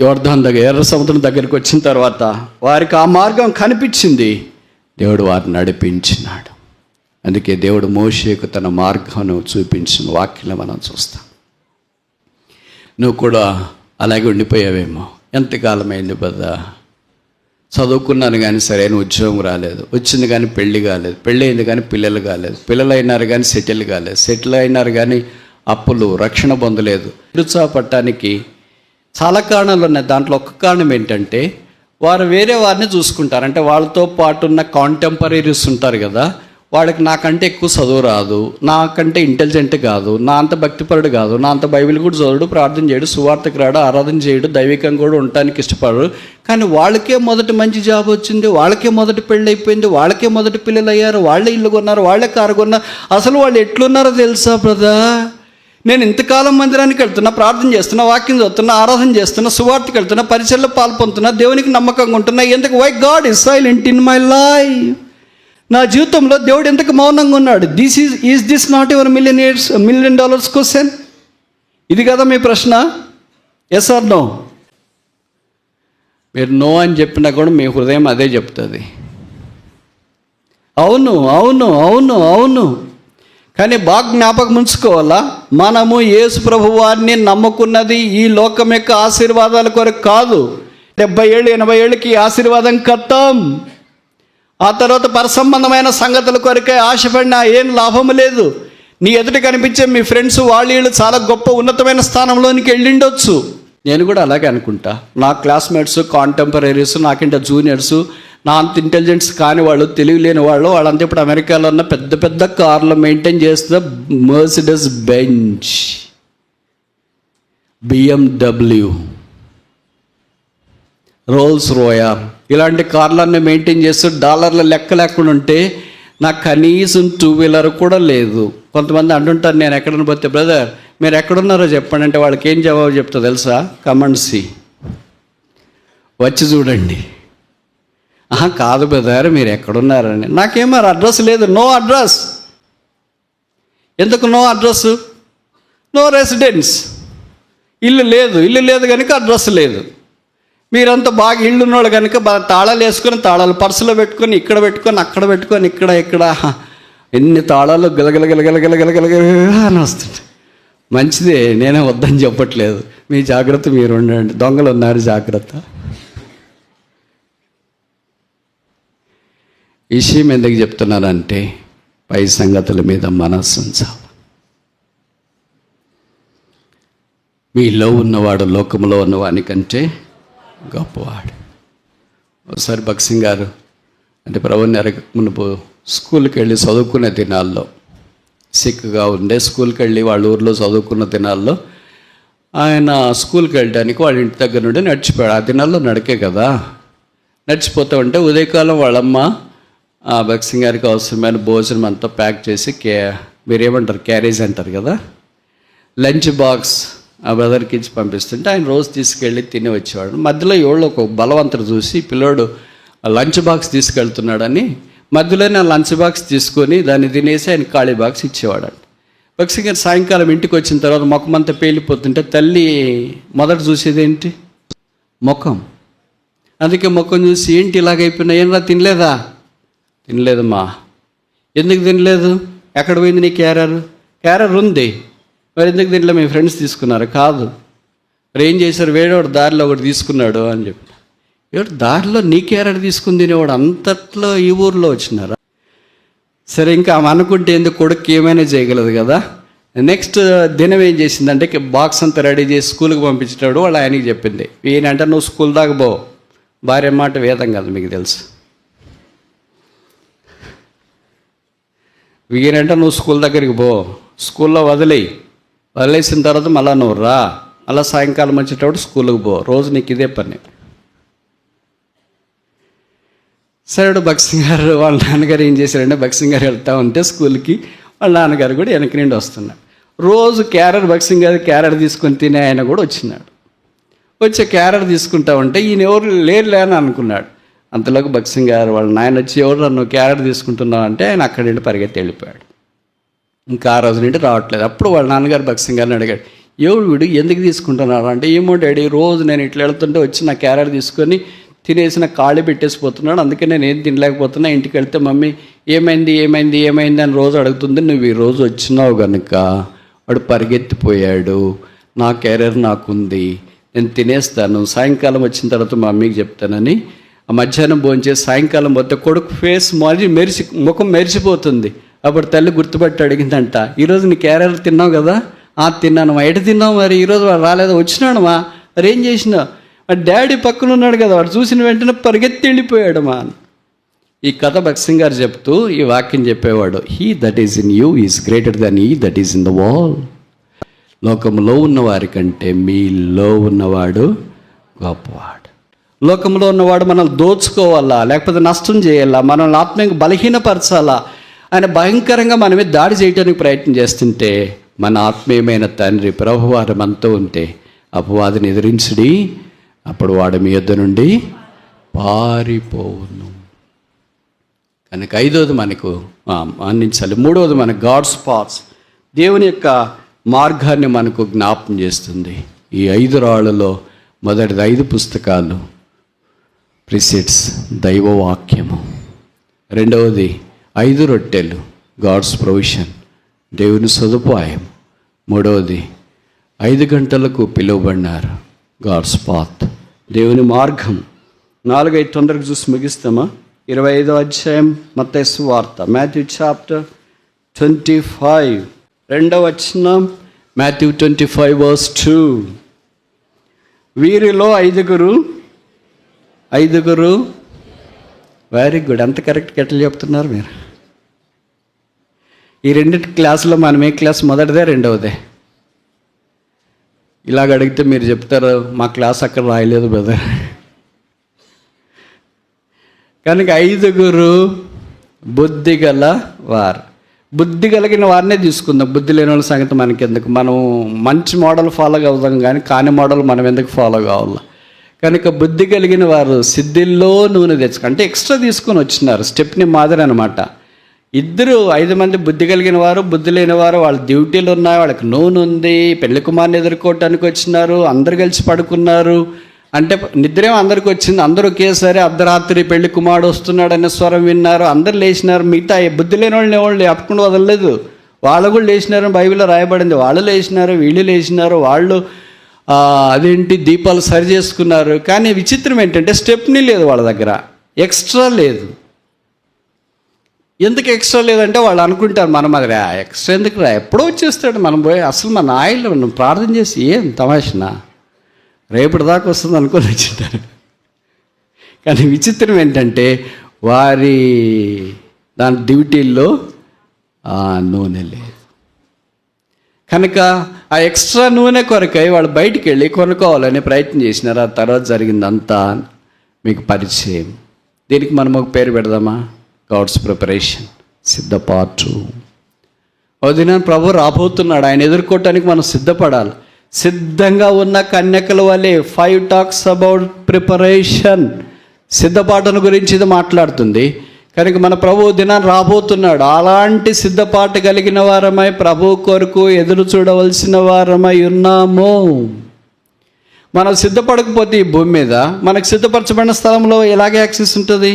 యోర్దాను దగ్గర, ఎర్ర సముద్రం దగ్గరికి వచ్చిన తర్వాత వారికి ఆ మార్గం కనిపించింది. దేవుడు వారిని నడిపించినాడు. అందుకే దేవుడు మోషేకు తన మార్గం చూపించిన వాక్యం మనం చూస్తాం. నువ్వు కూడా అలాగే ఉండిపోయావేమో. ఎంతకాలం అయింది బదా, చదువుకున్నాను కానీ సరైన ఉద్యోగం రాలేదు, వచ్చింది కానీ పెళ్ళి కాలేదు, పెళ్ళి అయింది కానీ పిల్లలు కాలేదు, పిల్లలు అయినారు కానీ సెటిల్ కాలేదు, సెటిల్ అయినారు కానీ అప్పులు, రక్షణ పొందలేదు. నిరుత్సాహపడటానికి చాలా కారణాలు ఉన్నాయి. దాంట్లో ఒక కారణం ఏంటంటే వారు వేరే వారిని చూసుకుంటారు. అంటే వాళ్ళతో పాటు ఉన్న కాంటెంపరీస్ ఉంటారు కదా, వాళ్ళకి నాకంటే ఎక్కువ చదువు రాదు, నాకంటే ఇంటెలిజెంట్ కాదు, నా అంత భక్తిపరుడు కాదు, నా అంత బైబిల్ కూడా చదువుడు, ప్రార్థన చేయడు, సువార్తకు రాడు, ఆరాధన చేయడు, దైవికంగా కూడా ఉండటానికి ఇష్టపడరు. కానీ వాళ్ళకే మొదటి మంచి జాబ్ వచ్చింది, వాళ్ళకే మొదటి పెళ్ళి అయిపోయింది, వాళ్ళకే మొదటి పిల్లలు అయ్యారు, వాళ్ళే ఇల్లు కొన్నారు, వాళ్ళే కారు కొన్నారు. అసలు వాళ్ళు ఎట్లున్నారో తెలుసా బ్రదా? నేను ఇంతకాలం మందిరానికి వెళ్తున్నా, ప్రార్థన చేస్తున్నా, వాక్యం చదువుతున్నా, ఆరాధన చేస్తున్నా, సువార్తకి వెళ్తున్నా, పరిచయలో పాల్పొందుతున్నా, దేవునికి నమ్మకంగా ఉంటున్నా. ఎందుకు? Why God is silent in my life? నా జీవితంలో దేవుడు ఎందుకు మౌనంగా ఉన్నాడు? Is this not your $1 million question? ఇది కదా మీ ప్రశ్న? Yes or no? మీరు నో అని చెప్పినా కూడా మీ హృదయం అదే చెప్తుంది, అవును అవును అవును అవును. కానీ బాగా జ్ఞాపకం ఉంచుకోవాలా, మనము యేసు ప్రభు వారిని నమ్ముకున్నది ఈ లోకం యొక్క ఆశీర్వాదాల కొరకు కాదు. 70 ఏళ్ళు 80 ఏళ్ళకి ఆశీర్వాదం ఖతం. ఆ తర్వాత పరసంబంధమైన సంగతుల కొరకే ఆశపడినా ఏం లాభం లేదు. నీ ఎదుట కనిపించే మీ ఫ్రెండ్స్ వాళ్ళు చాలా గొప్ప ఉన్నతమైన స్థానంలోనికి వెళ్ళిండొచ్చు. నేను కూడా అలాగే అనుకుంటా. నా క్లాస్మేట్స్, కాంటెంపరీస్, నాకంటే జూనియర్స్, నా అంత ఇంటెలిజెన్స్ కాని వాళ్ళు, తెలియలేని వాళ్ళు, వాళ్ళంతా ఇప్పుడు అమెరికాలో ఉన్న పెద్ద పెద్ద కార్లు మెయింటైన్ చేస్తున్న మర్సిడెస్ బెంజ్, BMW, రోల్స్ రోయల్ ఇలాంటి కార్లన్నీ మెయింటైన్ చేస్తూ డాలర్ల లెక్క లేకుండా ఉంటే నాకు కనీసం 2 వీలర్ కూడా లేదు. కొంతమంది అంటుంటారు నేను ఎక్కడన్నా పోతే, బ్రదర్ మీరు ఎక్కడున్నారో చెప్పండి అంటే వాళ్ళకి ఏం జవాబు చెప్తా తెలుసా? కమెంట్స్ వచ్చి చూడండి. కాదు బ్రదర్ మీరు ఎక్కడున్నారని. నాకేం మరి అడ్రస్ లేదు, నో అడ్రస్. ఎందుకు నో అడ్రస్? No residence. ఇల్లు లేదు కనుక అడ్రస్ లేదు. మీరంతా బాగా ఇల్లు ఉన్నోళ్ళు కనుక తాళాలు వేసుకొని, తాళాలు పర్సులో పెట్టుకొని, ఇక్కడ పెట్టుకొని, అక్కడ పెట్టుకొని, ఇక్కడ ఎన్ని తాళాలు గలగలగలగలగలగలగల అని వస్తుంది. మంచిదే, నేనే వద్దని చెప్పట్లేదు. మీ జాగ్రత్త మీరు ఉండండి. దొంగలు ఉన్నారు, జాగ్రత్త. విషయం ఎందుకు చెప్తున్నానంటే పై సంగతుల మీద మనస్సు ఉంచాలి. మీలో ఉన్నవాడు లోకంలో ఉన్నవానికంటే గొప్పవాడు. ఒకసారి భక్సింగ్ గారు అంటే ప్రభుని మునుపు స్కూల్కి వెళ్ళి చదువుకునే దినాల్లో, సిక్గా ఉండే స్కూల్కి వెళ్ళి వాళ్ళ ఊర్లో చదువుకున్న దినాల్లో ఆయన స్కూల్కి వెళ్ళడానికి వాళ్ళ ఇంటి దగ్గర నుండి నడిచిపోయాడు. ఆ దినాల్లో నడికే కదా. నడిచిపోతూ ఉంటే ఉదయకాలం వాళ్ళమ్మ భక్సింగ్ గారికి అవసరమైన భోజనం అంతా ప్యాక్ చేసి మీరేమంటారు క్యారేజ్ అంటారు కదా, లంచ్ బాక్స్ ఆ బ్రదర్కి ఇచ్చి పంపిస్తుంటే ఆయన రోజు తీసుకెళ్ళి తిని వచ్చేవాడు. మధ్యలో ఎవరో ఒక బలవంతుడు చూసి పిల్లోడు లంచ్ బాక్స్ తీసుకెళ్తున్నాడని మధ్యలోనే ఆ లంచ్ బాక్స్ తీసుకొని దాన్ని తినేసి ఆయన ఖాళీ బాక్స్ ఇచ్చేవాడు. భక్సింగ్ గారు సాయంకాలం ఇంటికి వచ్చిన తర్వాత ముఖం అంతా పేలిపోతుంటే తల్లి మొదట చూసేది ఏంటి? ముఖం. అందుకే ముఖం చూసి ఏంటి ఇలాగైపోయినా, ఏంరా తినలేదా? తినలేదమ్మా. ఎందుకు తినలేదు? ఎక్కడ పోయింది నీ క్యారర్ ఉంది, మరి ఎందుకు తినలే? మీ ఫ్రెండ్స్ తీసుకున్నారు? కాదు. మరి ఏం చేశారు? వేరేవాడు దారిలో ఒకటి తీసుకున్నాడు అని చెప్పి. ఎవడు దారిలో నీ క్యారెట్ తీసుకుని తినేవాడు అంతట్లో ఈ ఊర్లో వచ్చినారా? సరే, ఇంకా ఆమె అనుకుంటే ఎందుకు కొడుకు ఏమైనా చేయగలదు కదా. నెక్స్ట్ దినం ఏం చేసిందంటే బాక్స్ అంతా రెడీ చేసి స్కూల్కి పంపించేటాడు. వాళ్ళు ఆయనకి చెప్పింది, ఈయనంటే నువ్వు స్కూల్ దాకా పో. భార్య మాట వేదం కదా, మీకు తెలుసు. ఈయనంటే నువ్వు స్కూల్ దగ్గరికి పో, స్కూల్లో వదిలేసిన తర్వాత మళ్ళీ నువ్వు రా, అలా సాయంకాలం వచ్చేటప్పుడు స్కూల్కి పో, రోజు నీకు ఇదే పని. సరే, భక్సింగ్ గారు వాళ్ళ నాన్నగారు ఏం చేశారంటే భక్సింగ్ గారు వెళ్తూ ఉంటే స్కూల్కి వాళ్ళ నాన్నగారు కూడా వెనక నుండి వస్తున్నాడు. రోజు భక్సింగ్ గారు క్యారెట్ తీసుకొని తినే ఆయన కూడా వచ్చినాడు. వచ్చే క్యారెట్ తీసుకుంటా ఉంటే ఈయన ఎవరు లేరులే అని అనుకున్నాడు. అంతలోకి భక్సింగ్ గారు వాళ్ళ నాయన వచ్చి, ఎవరు నన్ను క్యారెట్ తీసుకుంటున్నావు అంటే ఆయన అక్కడి నుండి పరిగెత్తి వెళ్ళిపోయాడు. ఇంకా ఆ రోజు నుండి రావట్లేదు. అప్పుడు వాళ్ళ నాన్నగారు భక్సింగ్ గారిని అడిగాడు, ఎవడు వీడు ఎందుకు తీసుకుంటున్నాడు అంటే, ఏమో డాడీ రోజు నేను ఇట్లా వెళ్తుంటే వచ్చి నా క్యారెట్ తీసుకొని తినేసిన ఖాళీ పెట్టేసిపోతున్నాడు, అందుకే నేను ఏం తినలేకపోతున్నా. ఇంటికి వెళ్తే మమ్మీ ఏమైంది అని రోజు అడుగుతుంది. నువ్వు ఈ రోజు వచ్చినావు కనుక వాడు పరిగెత్తిపోయాడు. నా క్యారియర్ నాకుంది, నేను తినేస్తాను, సాయంకాలం వచ్చిన తర్వాత మా మమ్మీకి చెప్తానని ఆ మధ్యాహ్నం భోంచేసి సాయంకాలం పోతే కొడుకు ఫేస్ ముఖం మెరిసిపోతుంది. అప్పుడు తల్లి గుర్తుపట్టి అడిగిందంట, ఈరోజు నీ క్యారియర్ తిన్నావు కదా? తిన్నాను మా. ఎటు తిన్నావు మరి? ఈరోజు వాడు రాలేదా? వచ్చినాడు మా. మరి ఏం చేసినావు? వాడు డాడీ పక్కన ఉన్నాడు కదా, వాడు చూసిన వెంటనే పరిగెత్తి వెళ్ళిపోయాడు మా. ఈ కథ భక్సింగ్ గారు చెప్తూ ఈ వాక్యం చెప్పేవాడు, he that is in you is greater than he that is in the world. లోకంలో ఉన్నవారి కంటే మీలో ఉన్నవాడు గొప్పవాడు. లోకంలో ఉన్నవాడు మనల్ని దోచుకోవాలా, లేకపోతే నష్టం చేయాలా, మనల్ని ఆత్మీయంగా బలహీనపరచాలా, ఆయన భయంకరంగా మన మీద దాడి చేయడానికి ప్రయత్నం చేస్తుంటే మన ఆత్మీయమైన తండ్రి ప్రభువారు మనతో ఉంటే అపవాదిని ఎదిరించుడి, అప్పుడు వాడు మీ యొద్ద నుండి పారిపోవును. కనుక ఐదవది మనకు అందించాలి. మూడవది మన గాడ్స్ పాత్స్, దేవుని యొక్క మార్గాన్ని మనకు జ్ఞాపం చేస్తుంది. ఈ 5 రాళ్లలో మొదటిది 5 పుస్తకాలు, ప్రిసెట్స్, దైవవాక్యము. రెండవది 5 రొట్టెలు, గాడ్స్ ప్రొవిజన్, దేవుని సదుపాయం. మూడవది 5 గంటలకు పిలువబడినారు, గాడ్స్ పాత్, దేవుని మార్గం. 4 5 తొందరగా చూసి ముగిస్తామా? 25వ అధ్యాయం మత్తయి సువార్త, మాథ్యూ చాప్టర్ 25, 2వ వచనం, మాథ్యూ 25 verse 2. వీరిలో ఐదుగురు వెరీ గుడ్. అంత కరెక్ట్గా ఎట్లా చెప్తున్నారు మీరు? ఈ రెండింటి క్లాసులో మనం ఏ క్లాస్, మొదటిదే రెండవదే? ఇలాగ అడిగితే మీరు చెప్తారు మా క్లాస్ అక్కడ రాయలేదు బ్రదర్. కనుక 5 బుద్ధి గల వారు. బుద్ధి కలిగిన వారినే తీసుకుందాం, బుద్ధి లేని వాళ్ళ సంగతి మనకి ఎందుకు? మనం మంచి మోడల్ ఫాలో అవుదాం కానీ కాని మోడల్ మనం ఎందుకు ఫాలో కావాలి? కనుక బుద్ధి కలిగిన వారు సిద్ధిల్లో నూనె అంటే ఎక్స్ట్రా తీసుకొని వచ్చినారు, స్టెప్ని మాదిరి అనమాట. 5 మంది బుద్ధి కలిగిన వారు, బుద్ధి లేని వారు, వాళ్ళ డ్యూటీలు ఉన్నాయి, వాళ్ళకి నూనె ఉంది, పెళ్లి కుమార్ని ఎదుర్కోవటానికి వచ్చినారు, అందరు కలిసి పడుకున్నారు. అంటే నిద్రేమో అందరికి వచ్చింది, అందరూ ఒకేసారి అర్ధరాత్రి పెళ్లి కుమారుడు వస్తున్నాడనే స్వరం విన్నారు, అందరు లేచినారు. మిగతా బుద్ధి లేని వాళ్ళు అప్పకుండా వదలలేదు, వాళ్ళు కూడా లేచినారని బైబిల్లో రాయబడింది. వాళ్ళు లేచినారు, వీళ్ళు లేచినారు, వాళ్ళు అదేంటి దీపాలు సరి చేసుకున్నారు. కానీ విచిత్రం ఏంటంటే స్టెప్ని లేదు వాళ్ళ దగ్గర, ఎక్స్ట్రా లేదు. ఎందుకు ఎక్స్ట్రా లేదంటే వాళ్ళు అనుకుంటారు మనం అది ఎక్స్ట్రా ఎందుకు రా, ఎప్పుడో వచ్చేస్తాడు, మనం పోయి అసలు మన ఆయిల్ మనం ప్రార్థన చేసి ఏం తమాషనా రేపటి దాకా వస్తుంది అనుకొని వచ్చింటారు. కానీ విచిత్రం ఏంటంటే వారి దాని డ్యూటీల్లో నూనె లేదు. కనుక ఆ ఎక్స్ట్రా నూనె కొరకై వాళ్ళు బయటికి వెళ్ళి కొనుక్కోవాలని ప్రయత్నం చేసినారు. ఆ తర్వాత జరిగిందంతా మీకు పరిచయం. దీనికి మనం ఒక పేరు పెడదామా? గాడ్స్ ప్రిపరేషన్, సిద్ధపాటు. ఓ దినాన్ని ప్రభు రాబోతున్నాడు, ఆయన ఎదుర్కోవటానికి మనం సిద్ధపడాలి. సిద్ధంగా ఉన్న కన్యకల వలె 5 టాక్స్ అబౌట్ ప్రిపరేషన్, సిద్ధపాటును గురించి ఇది మాట్లాడుతుంది. కనుక మన ప్రభు దినాన్ని రాబోతున్నాడు. అలాంటి సిద్ధపాటు కలిగిన వారమై ప్రభు కొరకు ఎదురు చూడవలసిన వారమై ఉన్నాము. మనం సిద్ధపడకపోతే ఈ భూమి మీద మనకు సిద్ధపరచబడిన స్థలంలో ఎలాగే యాక్సెస్ ఉంటుంది?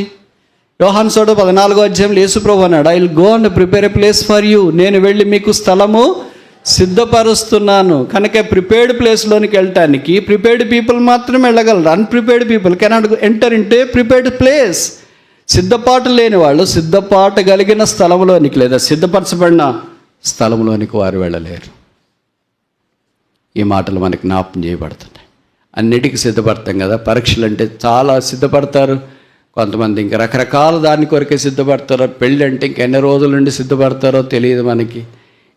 యోహాను 14వ అధ్యాయంలో యేసు ప్రభు అన్నాడు, I will go and prepare a place for you, నేను వెళ్ళి మీకు స్థలము సిద్ధపరుస్తున్నాను. కనుక ప్రిపేర్డ్ ప్లేస్లోనికి వెళ్ళటానికి ప్రిపేర్డ్ పీపుల్ మాత్రమే వెళ్ళగలరు. అన్ప్రిపేర్డ్ పీపుల్ కెనాట్ ఎంటర్ ఇంటే ప్రిపేర్డ్ ప్లేస్. సిద్ధపాటు లేని వాళ్ళు సిద్ధపాటు కలిగిన స్థలంలోనికి లేదా సిద్ధపరచబడిన స్థలంలోనికి వారు వెళ్ళలేరు. ఈ మాటలు మనకి జ్ఞాపకం చేయబడుతున్నాయి. అన్నిటికీ సిద్ధపడతాం కదా. పరీక్షలు అంటే చాలా సిద్ధపడతారు, కొంతమంది ఇంకా రకరకాల దాని కొరకే సిద్ధపడతారో, పెళ్ళి అంటే ఇంకెన్ని రోజుల నుండి సిద్ధపడతారో తెలియదు మనకి.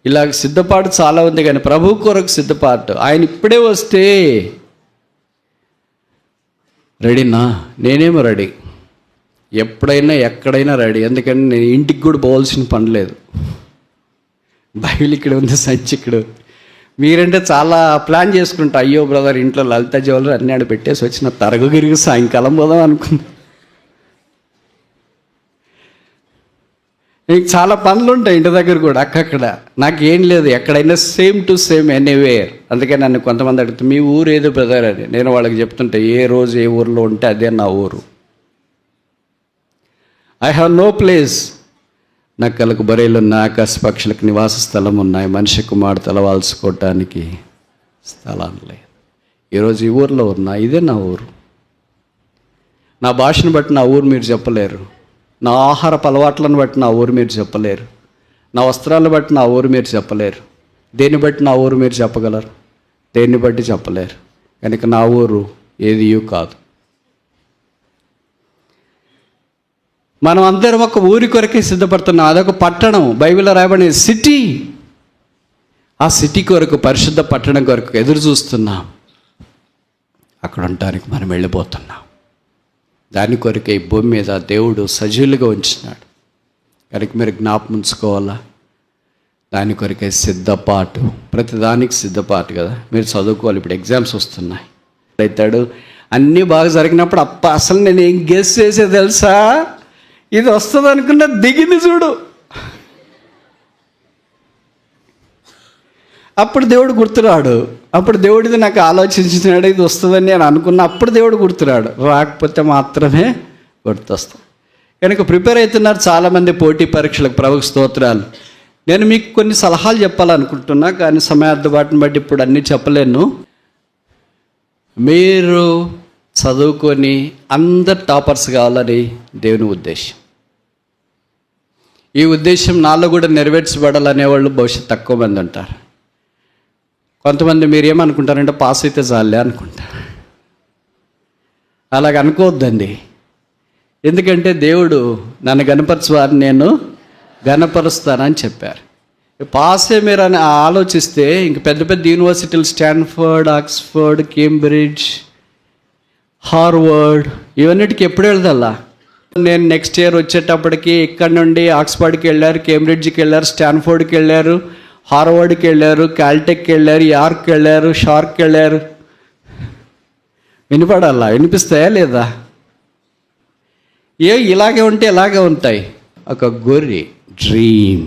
ఇలాగ సిద్ధపాటు చాలా ఉంది. కానీ ప్రభు కొరకు సిద్ధపాటు, ఆయన ఇప్పుడే వస్తే రెడీనా? నేనేమో రెడీ, ఎప్పుడైనా ఎక్కడైనా రెడీ. ఎందుకంటే నేను ఇంటికి కూడా పోవాల్సిన పని లేదు. బైబిల్ ఇక్కడ ఉంది, సంచి ఇక్కడ. మీరంటే చాలా ప్లాన్ చేసుకుంటా, అయ్యో బ్రదర్ ఇంట్లో లలిత జ్యువెలరీ అన్నీ ఆడ పెట్టేసి వచ్చిన తరగగిరిగి సాయంకాలం పోదాం అనుకున్నా. నీకు చాలా పనులు ఉంటాయి ఇంటి దగ్గర కూడా, అక్కక్కడ. నాకేం లేదు, ఎక్కడైనా సేమ్ టు సేమ్ ఎనీవేర్. అందుకే నన్ను కొంతమంది అడుగుతారు మీ ఊరు ఏదో బ్రదర్ అని. నేను వాళ్ళకి చెప్తుంటే ఏ రోజు ఏ ఊరిలో ఉంటే అదే నా ఊరు. I have no place. నక్కలకు బరేలున్న ఆకాశ పక్షులకు నివాస స్థలం ఉన్నాయి, మనిషి కుమారుడు తలవాల్చుకోవటానికి స్థలం లేదు. ఈరోజు ఈ ఊరిలో ఉన్నా, ఇదే నా ఊరు. నా భాషను బట్టి నా ఊరు మీరు చెప్పలేరు, నా ఆహారపు అలవాట్లను బట్టి నా ఊరు మీరు చెప్పలేరు, నా వస్త్రాలను బట్టి నా ఊరు మీరు చెప్పలేరు. దేన్ని బట్టి నా ఊరు మీరు చెప్పగలరు? దేన్ని బట్టి చెప్పలేరు. కనుక నా ఊరు ఏది కాదు. మనం అందరం ఒక ఊరి కొరకే సిద్ధపడుతున్నాం. అదొక పట్టణం, బైబిల్లో రాయబడిన సిటీ. ఆ సిటీ కొరకు, పరిశుద్ధ పట్టణం కొరకు ఎదురు చూస్తున్నాం. అక్కడ ఉండటానికి మనం వెళ్ళిపోతున్నాం. దాని కొరకే ఈ భూమి మీద దేవుడు సజీవులుగా ఉంచినాడు. కనుక మీరు జ్ఞాపకం ఉంచుకోవాలా, దాని కొరకే సిద్ధపాటు. ప్రతిదానికి సిద్ధపాటు కదా. మీరు చదువుకోవాలి. ఇప్పుడు ఎగ్జామ్స్ వస్తున్నాయి. అవుతాడు అన్నీ బాగా జరిగినప్పుడు అసలు నేను ఏం గెస్ చేసే తెలుసా, ఇది వస్తుంది అనుకున్న దిగింది చూడు. అప్పుడు దేవుడు గుర్తురాడు. అప్పుడు దేవుడిది నాకు ఆలోచించినాడు, ఇది వస్తుందని నేను అనుకున్నా. అప్పుడు దేవుడు గుర్తురాడు. రాకపోతే మాత్రమే గుర్తొస్తాం. కనుక ప్రిపేర్ అవుతున్నారు చాలామంది పోటీ పరీక్షలకు. ప్రభుకు స్తోత్రాలు. నేను మీకు కొన్ని సలహాలు చెప్పాలనుకుంటున్నా, కానీ సమయార్థబాటుని బట్టి ఇప్పుడు అన్నీ చెప్పలేను. మీరు చదువుకొని అందరు టాపర్స్ కావాలని దేవుని ఉద్దేశం. ఈ ఉద్దేశం నాలో కూడా నెరవేర్చబడాలనేవాళ్ళు బహుశా తక్కువ మంది ఉంటారు. కొంతమంది మీరు ఏమనుకుంటారంటే పాస్ అయితే చాలే అనుకుంటారు. అలాగ అనుకోవద్దండి. ఎందుకంటే దేవుడు నన్ను గణపరచువారిని నేను గణపరుస్తానని చెప్పారు. పాసే మీరు అని ఆలోచిస్తే ఇంక పెద్ద పెద్ద యూనివర్సిటీలు స్టాన్ఫర్డ్, ఆక్స్ఫర్డ్, కేంబ్రిడ్జ్, హార్వర్డ్ ఇవన్నిటికి ఎప్పుడు వెళ్దాలా? నేను నెక్స్ట్ ఇయర్ వచ్చేటప్పటికి ఇక్కడ నుండి ఆక్స్ఫర్డ్కి వెళ్ళారు, కేంబ్రిడ్జ్కి వెళ్ళారు, స్టాన్ఫోర్డ్కి వెళ్ళారు, హార్వర్డ్కి వెళ్ళారు, కాల్టెక్కి వెళ్ళారు, యార్క్కి వెళ్ళారు, షార్క్కి వెళ్ళారు. వినపడాలా? వినిపిస్తాయా లేదా? ఇలాగే ఉంటే ఇలాగే ఉంటాయి. ఒక గొర్రె డ్రీమ్,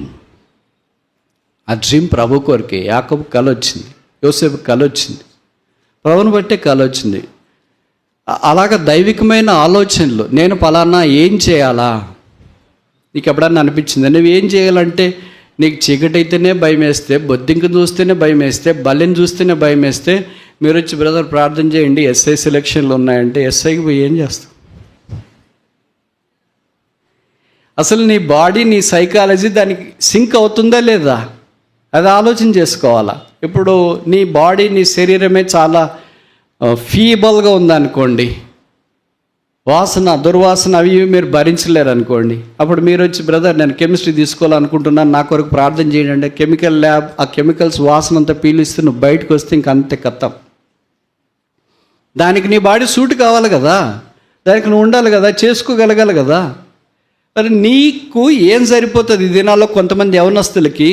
ఆ డ్రీమ్ ప్రభు కొరికే. యాకోబు కల వచ్చింది, యోసేపు కల వచ్చింది, ప్రభుని బట్టే కల వచ్చింది. అలాగ దైవికమైన ఆలోచనలు, నేను పలానా ఏం చేయాలా? నీకు ఎప్పుడన్నా అనిపించింది నువ్వు ఏం చేయాలంటే? నీకు చీకటి అయితేనే భయం వేస్తే, బొద్దింక చూస్తేనే భయం వేస్తే, బల్లెని చూస్తేనే భయం వేస్తే, మీరు వచ్చి బ్రదర్ ప్రార్థన చేయండి ఎస్ఐ సెలక్షన్లు ఉన్నాయంటే ఎస్ఐకి పోయి ఏం చేస్తావు? అసలు నీ బాడీ, నీ సైకాలజీ దానికి సింక్ అవుతుందా లేదా? అది ఆలోచన చేసుకోవాలా. ఇప్పుడు నీ బాడీ, నీ శరీరమే చాలా ఫీబల్గా ఉందనుకోండి, వాసన, దుర్వాసన అవి మీరు భరించలేరు అనుకోండి. అప్పుడు మీరు వచ్చి బ్రదర్ నేను కెమిస్ట్రీ తీసుకోవాలనుకుంటున్నాను, నా కొరకు ప్రార్థన చేయండి అంటే కెమికల్ ల్యాబ్ ఆ కెమికల్స్ వాసన అంతా పీలిస్తే నువ్వు బయటకు వస్తే ఇంక అంతే కథం. దానికి నీ బాడీ సూట్ కావాలి కదా, దానికి నువ్వు ఉండాలి కదా, చేసుకోగలగాలి కదా. మరి నీకు ఏం సరిపోతుంది? ఈ దినాల్లో కొంతమంది యవనస్తులకి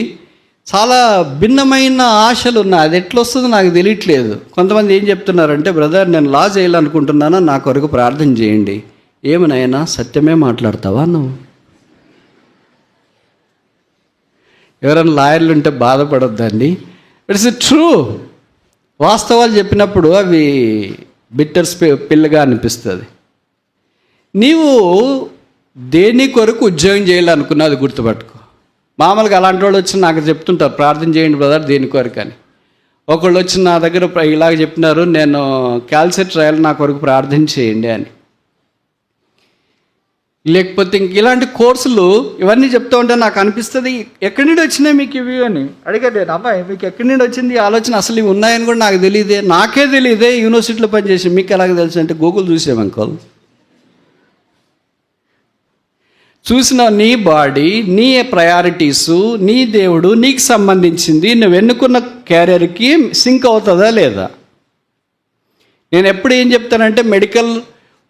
చాలా భిన్నమైన ఆశలు ఉన్నాయి. అది ఎట్లా వస్తుందో నాకు తెలియట్లేదు. కొంతమంది ఏం చెప్తున్నారంటే బ్రదర్ నేను లా చేయాలనుకుంటున్నాను, నా కొరకు ప్రార్థన చేయండి. ఏమనైనా సత్యమే మాట్లాడతావా నువ్వు? ఎవరైనా లాయర్లు ఉంటే బాధపడొద్దండి. It's true. వాస్తవాలు చెప్పినప్పుడు అవి బిట్టర్స్ పిల్లగా అనిపిస్తుంది. నీవు దేని కొరకు ఉద్యోగం చేయాలనుకున్నా అది గుర్తుపట్టుకో. మామూలుగా అలాంటి వాళ్ళు వచ్చి నాకు చెప్తుంటారు ప్రార్థన చేయండి బ్రదర్ దేని కొరకు అని. ఒకళ్ళు వచ్చి నా దగ్గర ఇలాగ చెప్పినారు, నేను క్యాల్సెట్ రాయాలి, నా కొరకు ప్రార్థన చేయండి అని. లేకపోతే ఇంక ఇలాంటి కోర్సులు ఇవన్నీ చెప్తూ ఉంటే నాకు అనిపిస్తుంది ఎక్కడి నుండి వచ్చినాయి మీకు ఇవి అని. అడిగాను నేను, అబ్బాయి మీకు ఎక్కడి నుండి వచ్చింది ఆలోచన? అసలు ఇవి ఉన్నాయని కూడా నాకు తెలియదే, నాకే తెలియదే, యూనివర్సిటీలో పనిచేసి మీకు ఎలాగ తెలుసు అంటే గూగుల్ చూసామంకోల్. చూసిన నీ బాడీ, నీ ప్రయారిటీసు, నీ దేవుడు, నీకు సంబంధించింది నువ్వు ఎన్నుకున్న క్యారియర్కి సింక్ అవుతుందా లేదా? నేను ఎప్పుడు ఏం చెప్తానంటే మెడికల్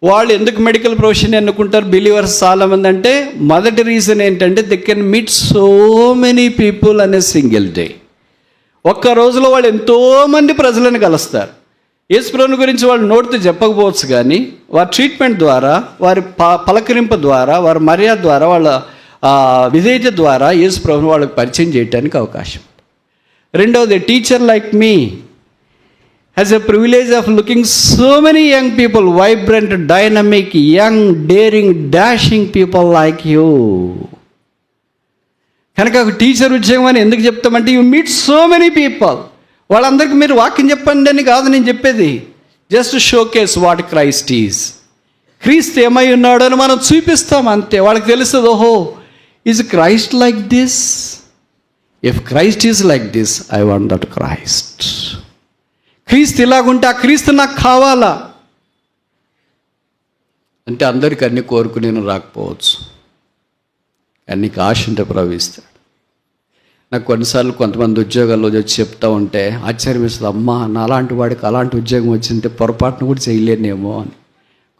వాళ్ళు ఎందుకు మెడికల్ ప్రొఫెషన్ ఎన్నుకుంటారు బిలీవర్స్ చాలామంది అంటే మొదటి రీజన్ ఏంటంటే they can meet so many people అనే సింగిల్ డే. ఒక్క రోజులో వాళ్ళు ఎంతోమంది ప్రజలను కలుస్తారు. యేసుప్రభుని గురించి వాళ్ళు నోటితో చెప్పకపోవచ్చు కానీ వారి ట్రీట్మెంట్ ద్వారా, వారి పలకరింపు ద్వారా, వారి మర్యాద ద్వారా, వాళ్ళ విధేయత ద్వారా యేసుప్రభుని వాళ్ళకి పరిచయం చేయడానికి అవకాశం. రెండవది, teacher like me has a privilege of looking so many young people, vibrant, dynamic, young, daring, dashing people like you. కనుక ఒక టీచర్ ఉద్యోగం అని ఎందుకు చెప్తామంటే you meet so many people. వాళ్ళందరికీ మీరు వాక్యం చెప్పండి అని కాదు నేను చెప్పేది, just showcase what Christ is. క్రీస్తు ఏమై ఉన్నాడు అని మనం చూపిస్తాం అంతే. వాళ్ళకి తెలుస్తుంది, ఓహో is Christ like this. If Christ is like this I want that Christ. క్రీస్తు ఇలాగుంటే ఆ క్రీస్తు నాకు కావాలా అంటే అందరికి అన్ని కోరుకుని నేను రాకపోవచ్చు, అన్నికి ఆశ ఉంటే ప్రవహిస్తాడు. నాకు కొన్నిసార్లు కొంతమంది ఉద్యోగాల్లో వచ్చి చెప్తా ఉంటే ఆశ్చర్యం వేస్తుంది, అమ్మా నాలాంటి వాడికి అలాంటి ఉద్యోగం వచ్చింటే పొరపాటును కూడా చేయలేనేమో అని.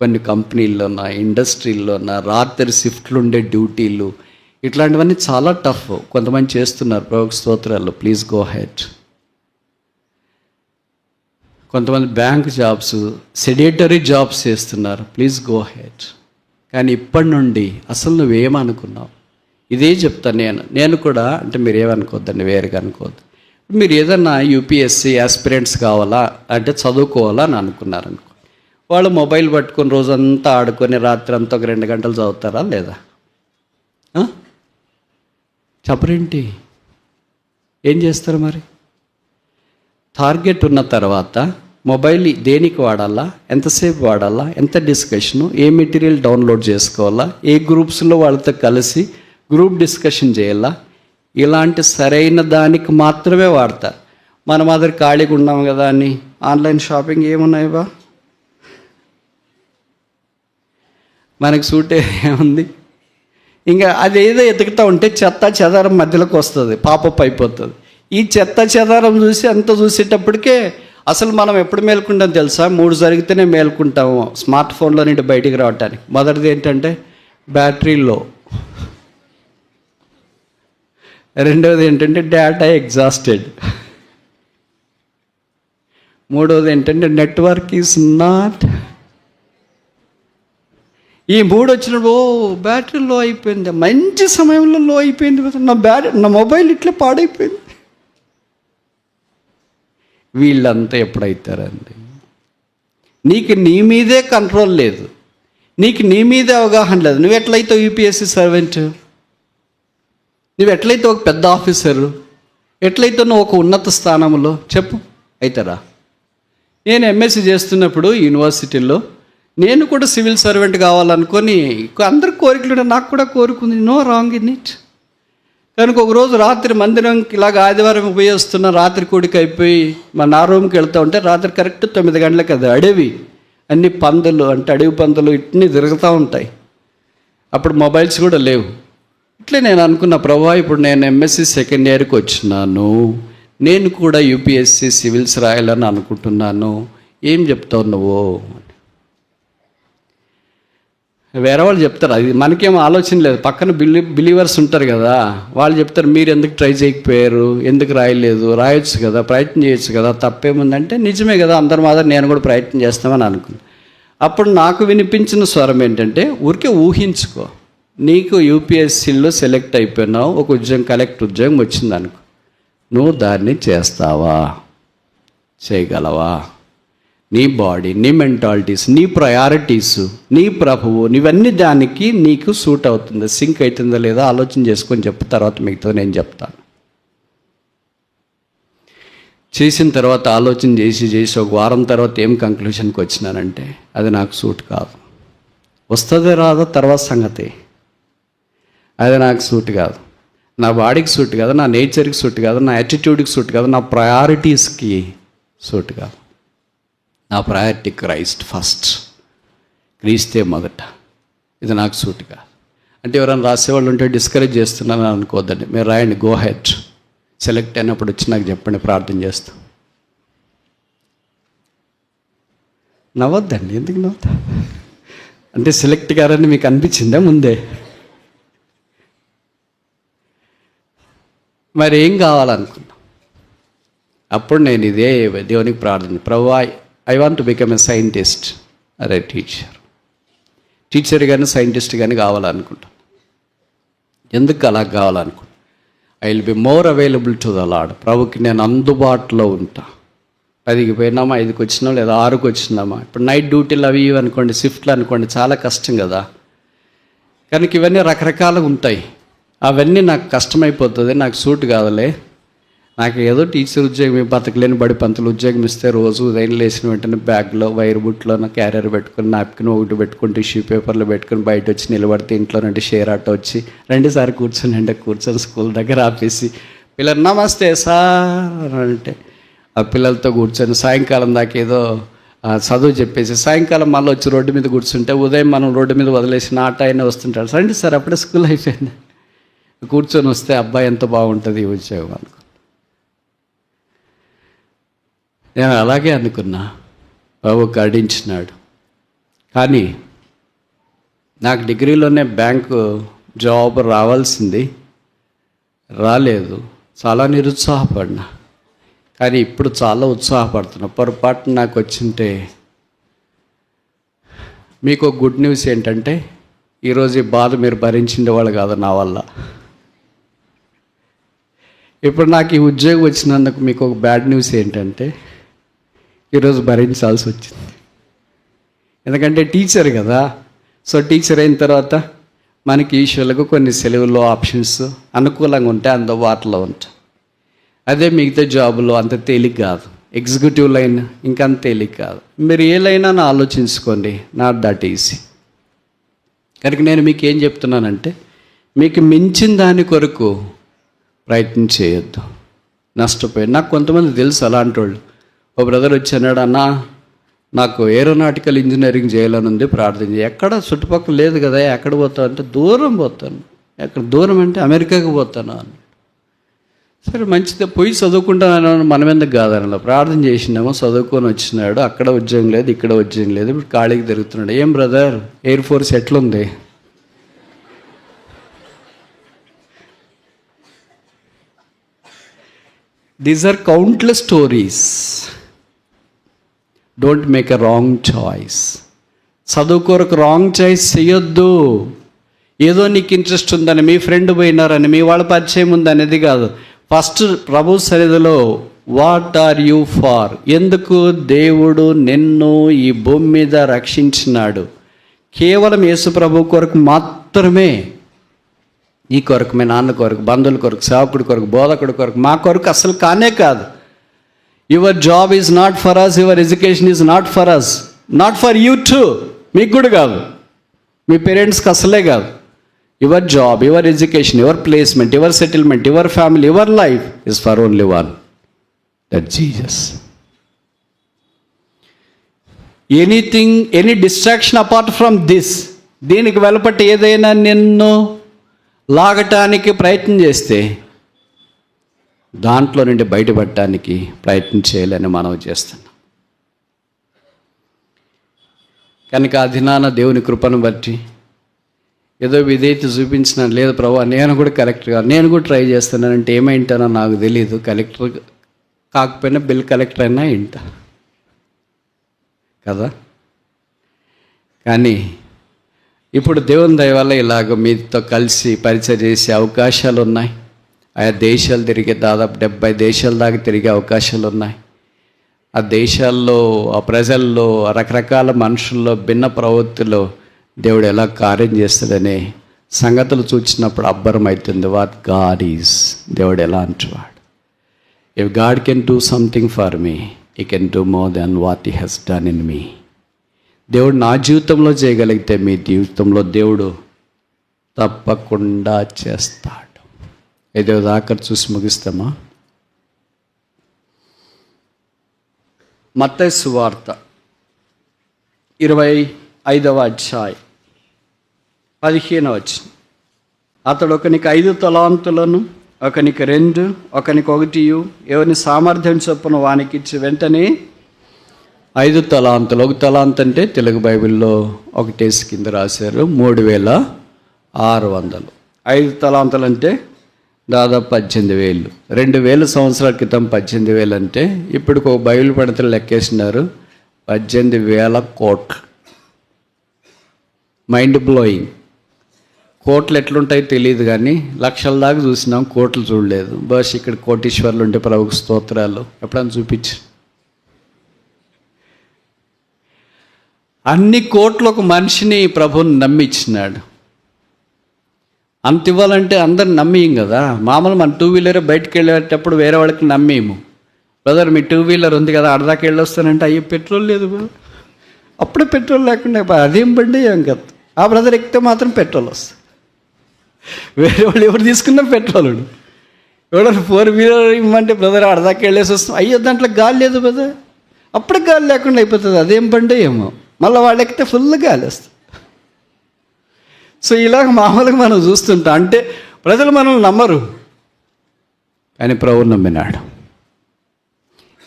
కొన్ని కంపెనీల్లోనా, ఇండస్ట్రీల్లోనా రాత్రి షిఫ్ట్లు ఉండే డ్యూటీలు, ఇట్లాంటివన్నీ చాలా టఫ్. కొంతమంది చేస్తున్నారు, ప్రభువుకి స్తోత్రాలు, ప్లీజ్ గో హెడ్. కొంతమంది బ్యాంక్ జాబ్స్, సెడేటరీ జాబ్స్ చేస్తున్నారు, ప్లీజ్ గో హెడ్. కానీ ఇప్పటి నుండి అసలు నువ్వేమనుకున్నావు? ఇదే చెప్తాను నేను కూడా. అంటే మీరు ఏమనుకోవద్దండి, వేరుగా అనుకోవద్దు. మీరు ఏదన్నా యూపీఎస్సీ ఆస్పిరెంట్స్ కావాలా అంటే చదువుకోవాలా అని అనుకున్నారనుకో, వాళ్ళు మొబైల్ పట్టుకొని రోజంతా ఆడుకొని రాత్రి అంతా ఒక 2 గంటలు చదువుతారా లేదా? చెప్పరేంటి? ఏం చేస్తారు మరి? టార్గెట్ ఉన్న తర్వాత మొబైల్ దేనికి వాడాలా, ఎంతసేపు వాడాలా, ఎంత డిస్కషను, ఏ మెటీరియల్ డౌన్లోడ్ చేసుకోవాలా, ఏ గ్రూప్స్లో వాళ్ళతో కలిసి గ్రూప్ డిస్కషన్ చేయాలా, ఇలాంటి సరైన దానికి మాత్రమే వాడతారు. మన మాదిరి ఖాళీగా ఉన్నాం కదా అని ఆన్లైన్ షాపింగ్ ఏమున్నాయివా? మనకి సూట్ ఏముంది? ఇంకా అది ఏదో ఎతుకుతూ ఉంటే చెత్త చెదారం మధ్యలోకి వస్తుంది, పాపప్ అయిపోతుంది. ఈ చెత్త చెదారం చూసి అంత చూసేటప్పటికే అసలు మనం ఎప్పుడు మేల్కుంటాం తెలుసా? 3 జరిగితేనే మేల్కుంటాము స్మార్ట్ ఫోన్లో నుండి బయటికి రావటానికి. మొదటిది ఏంటంటే బ్యాటరీ లో, రెండవది ఏంటంటే డేటా ఎగ్జాస్టెడ్, మూడవది ఏంటంటే నెట్వర్క్ ఈజ్ నాట్. ఈ 3 వచ్చినప్పుడు బ్యాటరీ లో అయిపోయింది, మంచి సమయంలో లో అయిపోయింది, నా మొబైల్ ఇట్లా పాడైపోయింది. వీళ్ళంతా ఎప్పుడైతారండి? నీకు నీ మీదే కంట్రోల్ లేదు, నీకు నీ మీదే అవగాహన లేదు. నువ్వు ఎట్లయితే యూపీఎస్సీ సర్వెంట్, నువ్వు ఎట్లయితే ఒక పెద్ద ఆఫీసరు, ఎట్లయితే నువ్వు ఒక ఉన్నత స్థానంలో చెప్పు అవుతారా? నేను ఎంఎస్సీ చేస్తున్నప్పుడు యూనివర్సిటీలో నేను కూడా సివిల్ సర్వెంట్ కావాలనుకొని, అందరి కోరికలు నాకు కూడా కోరుకుంది, నో రాంగ్ ఇన్ ఇట్. కనుక ఒకరోజు రాత్రి మందిరంకి ఇలాగ ఆదివారం పోయి వస్తున్న, రాత్రి కూడికి అయిపోయి నా రూమ్కి వెళ్తూ ఉంటే రాత్రి కరెక్ట్ 9 గంటలకు, అది అడవి, అన్ని పందులు అంటే అడవి పందులు ఇట్ని తిరుగుతూ ఉంటాయి. అప్పుడు మొబైల్స్ కూడా లేవు. ఇట్లే నేను అనుకున్న, ప్రభువా ఇప్పుడు నేను ఎంఎస్సీ సెకండ్ ఇయర్కి వచ్చినాను, నేను కూడా యూపీఎస్సీ సివిల్స్ రాయాలని అనుకుంటున్నాను, ఏం చెప్తావు నువ్వు? వేరే వాళ్ళు చెప్తారు, అది మనకేమో ఆలోచన లేదు. పక్కన బిలీవర్స్ ఉంటారు కదా, వాళ్ళు చెప్తారు మీరు ఎందుకు ట్రై చేయకపోయారు, ఎందుకు రాయలేదు, రాయొచ్చు కదా, ప్రయత్నం చేయొచ్చు కదా, తప్పేముందంటే నిజమే కదా, అందరి మాదిరి నేను కూడా ప్రయత్నం చేస్తామని అనుకున్నాను. అప్పుడు నాకు వినిపించిన స్వరం ఏంటంటే, ఊరికే ఊహించుకో, నీకు యూపీఎస్సీలో సెలెక్ట్ అయిపోయినావు, ఒక ఉద్యోగం కలెక్టర్ ఉద్యోగం వచ్చిందనుకో, నువ్వు దాన్ని చేస్తావా, చేయగలవా? నీ బాడీ, నీ మెంటాలిటీస్, నీ ప్రయారిటీస్, నీ ప్రభువు, నీవన్నీ దానికి నీకు సూట్ అవుతుందా, సింక్ అవుతుందా లేదా ఆలోచన చేసుకొని చెప్పు, తర్వాత మిగతా నేను చెప్తాను. చేసిన తర్వాత ఆలోచన చేసి ఒక వారం తర్వాత ఏం కంక్లూషన్కి వచ్చినానంటే, అది నాకు సూట్ కాదు. వస్తుందో రాదో తర్వాత సంగతి, అది నాకు సూట్ కాదు, నా బాడీకి సూట్ కాదు, నా నేచర్కి సూట్ కాదు, నా యాటిట్యూడ్కి సూట్ కాదు, నా ప్రయారిటీస్కి సూట్ కాదు. నా ప్రయారిటీ క్రైస్ట్ ఫస్ట్, క్రీస్తే మొదట, ఇది నాకు సూట్ కాదు. అంటే ఎవరైనా రాసేవాళ్ళు ఉంటే డిస్కరేజ్ చేస్తున్నాను అనుకోవద్దండి, మీరు రాయండి, గో హెడ్, సెలెక్ట్ అయినప్పుడు వచ్చి నాకు చెప్పండి, ప్రార్థన చేస్తాం. నవ్వద్దండి, ఎందుకు నవ్వుతా? అంటే సెలెక్ట్ గారని మీకు అనిపించిందా ముందే? మరి ఏం కావాలనుకున్నా? అప్పుడు నేను ఇదే దేవునికి ప్రార్థన, ప్రభువా I want to become a scientist or a teacher కానీ సైంటిస్ట్ కానీ కావాలనుకుంటాను. ఎందుకు అలా కావాలనుకుంటా? I will be more available to the Lord. ప్రభుకి నేను అందుబాటులో ఉంటా. 10కి పోయినామా, 5కి వచ్చినామా, లేదా 6కి వచ్చినామా. ఇప్పుడు నైట్ డ్యూటీలు అవి ఇవి అనుకోండి, షిఫ్ట్లు అనుకోండి, చాలా కష్టం కదా. కనుక ఇవన్నీ రకరకాలుగా ఉంటాయి, అవన్నీ నాకు కష్టమైపోతుంది, నాకు సూట్ కాదులే. నాకు ఏదో టీచర్ ఉద్యోగం, బతకలేని బడి పంతులు ఉద్యోగం ఇస్తే రోజు ఉదయం లేచిన వెంటనే బ్యాగ్లో వైర్ బుట్లో క్యారియర్ పెట్టుకుని, నాప్కిన్ ఒకటి పెట్టుకుని, టిష్యూ పేపర్లు పెట్టుకుని బయట వచ్చి నిలబడితే ఇంట్లో నుండి షేర్ ఆటో వచ్చి 2 సార్లు కూర్చొని స్కూల్ దగ్గర ఆపేసి పిల్లలు నమస్తే సార్ అంటే ఆ పిల్లలతో కూర్చొని సాయంకాలం దాకా ఏదో చదువు చెప్పేసి సాయంకాలం మళ్ళీ వచ్చి రోడ్డు మీద కూర్చుంటే ఉదయం మనం రోడ్డు మీద వదిలేసిన ఆట అయినా వస్తుంటాడు. రండి సార్ అప్పుడే స్కూల్ అయిపోయింది, కూర్చొని వస్తే అబ్బాయి ఎంత బాగుంటుంది ఈ ఉద్యోగం అనుకో. నేను అలాగే అనుకున్నా, బాబు కడించినాడు. కానీ నాకు డిగ్రీలోనే బ్యాంకు జాబ్ రావాల్సింది, రాలేదు. చాలా నిరుత్సాహపడినా. కానీ ఇప్పుడు చాలా ఉత్సాహపడుతున్నా. పొరపాటు నాకు వచ్చింటే మీకు గుడ్ న్యూస్ ఏంటంటే, ఈరోజు ఈ బాధ మీరు భరించిండేవాళ్ళు కాదు నా వల్ల. ఇప్పుడు నాకు ఈ ఉద్యోగం వచ్చినందుకు మీకు ఒక బ్యాడ్ న్యూస్ ఏంటంటే, ఈరోజు భరించాల్సి వచ్చింది. ఎందుకంటే టీచర్ కదా. సో టీచర్ అయిన తర్వాత మనకి ఈశ్వరులకు కొన్ని సెలవుల్లో ఆప్షన్స్ అనుకూలంగా ఉంటాయి, అందుబాటులో ఉంటాయి. అదే మిగతా జాబులో అంత తేలిక కాదు. ఎగ్జిక్యూటివ్ లైన్ ఇంకా అంత తేలిక కాదు. మీరు ఏ లైన్ అని ఆలోచించుకోండి, నాట్ దట్ ఈజీ. కనుక నేను మీకు ఏం చెప్తున్నానంటే, మీకు మించిన దాని కొరకు ప్రయత్నం చేయొద్దు, నష్టపోయి. నాకు కొంతమంది తెలుసు అలాంటి వాళ్ళు. ఓ బ్రదర్ వచ్చి అన్నాడు, అన్నా నాకు ఏరోనాటికల్ ఇంజనీరింగ్ చేయాలని ఉంది, ప్రార్థన చేయి. ఎక్కడ చుట్టుపక్కల లేదు కదా, ఎక్కడ పోతాను అంటే దూరం పోతాను. ఎక్కడ దూరం అంటే అమెరికాకి పోతాను అని. సరే మంచిదే, పోయి చదువుకుంటాను, మనం ఎందుకు కాదనలో ప్రార్థన చేసినామో, చదువుకొని వచ్చినాడు, అక్కడ ఉద్యోగం లేదు, ఇక్కడ ఉద్యోగం లేదు, ఇప్పుడు ఖాళీకి తిరుగుతున్నాడు. ఏం బ్రదర్ ఎయిర్ ఫోర్స్ ఎట్లుంది? These are countless stories. Don't make a wrong choice. చదువు కొరకు రాంగ్ చాయిస్ చేయొద్దు. ఏదో నీకు ఇంట్రెస్ట్ ఉందని, మీ ఫ్రెండ్ పోయినారని, మీ వాళ్ళ పరిచయం ఉందనేది కాదు. ఫస్ట్ ప్రభు సన్నిధిలో వాట్ ఆర్ యూ ఫార్? ఎందుకు దేవుడు నిన్ను ఈ భూమి మీద రక్షించినాడు? కేవలం యేసు ప్రభు కొరకు మాత్రమే. ఈ కొరకు, మీ నాన్న కొరకు, బంధువుల కొరకు, సేవకుడి కొరకు, బోధకుడి కొరకు, మా కొరకు అసలు కానే కాదు. Your job is not for us, your education is not for us, not for you too. మీకు కూడా కాదు, మీ పేరెంట్స్కి అసలే కాదు. Your job, your education, your placement, your settlement, your family, your life is for only one, that Jesus. Anything, any distraction apart from this, దీనికి వెలపట్టి ఏదైనా నిన్ను లాగటానికి ప్రయత్నం చేస్తే దాంట్లో నుండి బయటపడటానికి ప్రయత్నం చేయాలని మనం చేస్తున్నాం. కనుక ఆ దినాన దేవుని కృపను బట్టి ఏదో విధేయత చూపించినాను, లేదు ప్రభు నేను కూడా కలెక్టర్గా, నేను కూడా ట్రై చేస్తున్నానంటే ఏమైంటానో నాకు తెలియదు. కలెక్టర్ కాకపోయినా బిల్ కలెక్టర్ అయినా ఇంట కదా. కానీ ఇప్పుడు దేవుని దయ వల్ల ఇలాగ మీతో కలిసి పరిచయం చేసే అవకాశాలు ఉన్నాయి. ఆయా దేశాలు తిరిగే, దాదాపు 70 దేశాల దాకా తిరిగే అవకాశాలు ఉన్నాయి. ఆ దేశాల్లో, ఆ ప్రజల్లో, రకరకాల మనుషుల్లో, భిన్న ప్రవృత్తిలో దేవుడు ఎలా కార్యం చేస్తాడనే సంగతులు చూచినప్పుడు అబ్బరం అవుతుంది. వాట్ గాడ్ ఈజ్, దేవుడు ఎలా అంటున్నాడు. If God can do something for me, he can do more than what he has done in me. దేవుడు నా జీవితంలో చేయగలిగితే మీ జీవితంలో దేవుడు తప్పకుండా చేస్తాడు. ఏదో దాకా చూసి ముగిస్తామా? మత్తయి సువార్త 25వ అధ్యాయం 15వ వచనం. అతడు ఒకనికి 5 తలాంతులను, ఒకనికి 2, ఒకనికి 1, ఎవరిని సామర్థ్యం చొప్పున వానికి ఇచ్చి, వెంటనే 5 తలాంతులు. 1 తలాంత్ అంటే తెలుగు బైబిల్లో ఒకటేసి కింద రాశారు, 3600. 5 తలాంతులు అంటే దాదాపు 18,000. 2000 సంవత్సరాల క్రితం 18,000 అంటే ఇప్పుడు ఒక బైబిల్ పండితులు లెక్కేసినారు 18,000 కోట్లు. Mind blowing. కోట్లు ఎట్లుంటాయో తెలియదు కానీ లక్షల దాకా చూసినాం, కోట్లు చూడలేదు. బస్ ఇక్కడ కోటీశ్వర్లు ఉంటే ప్రభుకు స్తోత్రాలు. ఎప్పుడైనా చూపించు. అన్ని కోట్లు ఒక మనిషిని ప్రభుని నమ్మిచ్చినాడు. అంత ఇవ్వాలంటే అందరు నమ్మేయం కదా. మామూలు మన 2 వీలర్ బయటకు వెళ్ళేటప్పుడు వేరే వాళ్ళకి నమ్మేము. బ్రదర్ మీ 2 వీలర్ ఉంది కదా, అడదాకా వెళ్ళొస్తానంటే అయ్యో పెట్రోల్ లేదు, అప్పుడే పెట్రోల్ లేకుండా అదేం బండి ఏం కదా. ఆ బ్రదర్ ఎక్కితే మాత్రం పెట్రోల్ వస్తుంది. వేరే వాళ్ళు ఎవరు తీసుకున్నా పెట్రోల్. ఎవడన్నా 4 వీలర్ ఇవ్వమంటే బ్రదర్ అడదాకా వెళ్ళేసి వస్తాం, అయ్యో దాంట్లో గాలి లేదు బ్రదర్, అప్పుడే గాలి లేకుండా అయిపోతుంది, అదేం బండి ఏమో. మళ్ళీ వాళ్ళు ఎక్కితే ఫుల్ గాలి వస్తుంది. సో ఇలాగ మామూలుగా మనం చూస్తుంటాం. అంటే ప్రజలు మనల్ని నమ్మరు, కానీ ప్రభువు నమ్మినాడు.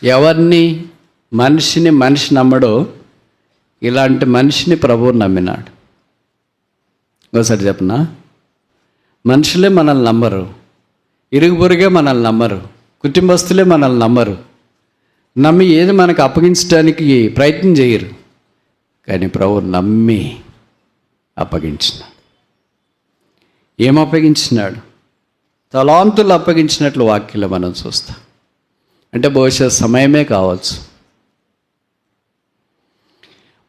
ఎవరిని మనిషి నమ్మడో ఇలాంటి మనిషిని ప్రభువు నమ్మినాడు. ఒకసారి చెప్పనా, మనుషులే మనల్ని నమ్మరు, ఇరుగు పొరుగే మనల్ని నమ్మరు, కుటుంబస్తులే మనల్ని నమ్మరు, నమ్మి ఏది మనకు అప్పగించడానికి ప్రయత్నం చేయరు. కానీ ప్రభువు నమ్మి అప్పగించినాడు. ఏం అప్పగించినాడు? తలాంతులు అప్పగించినట్లు వాక్యంలో మనం చూస్తాం. అంటే బహుశా సమయమే కావచ్చు,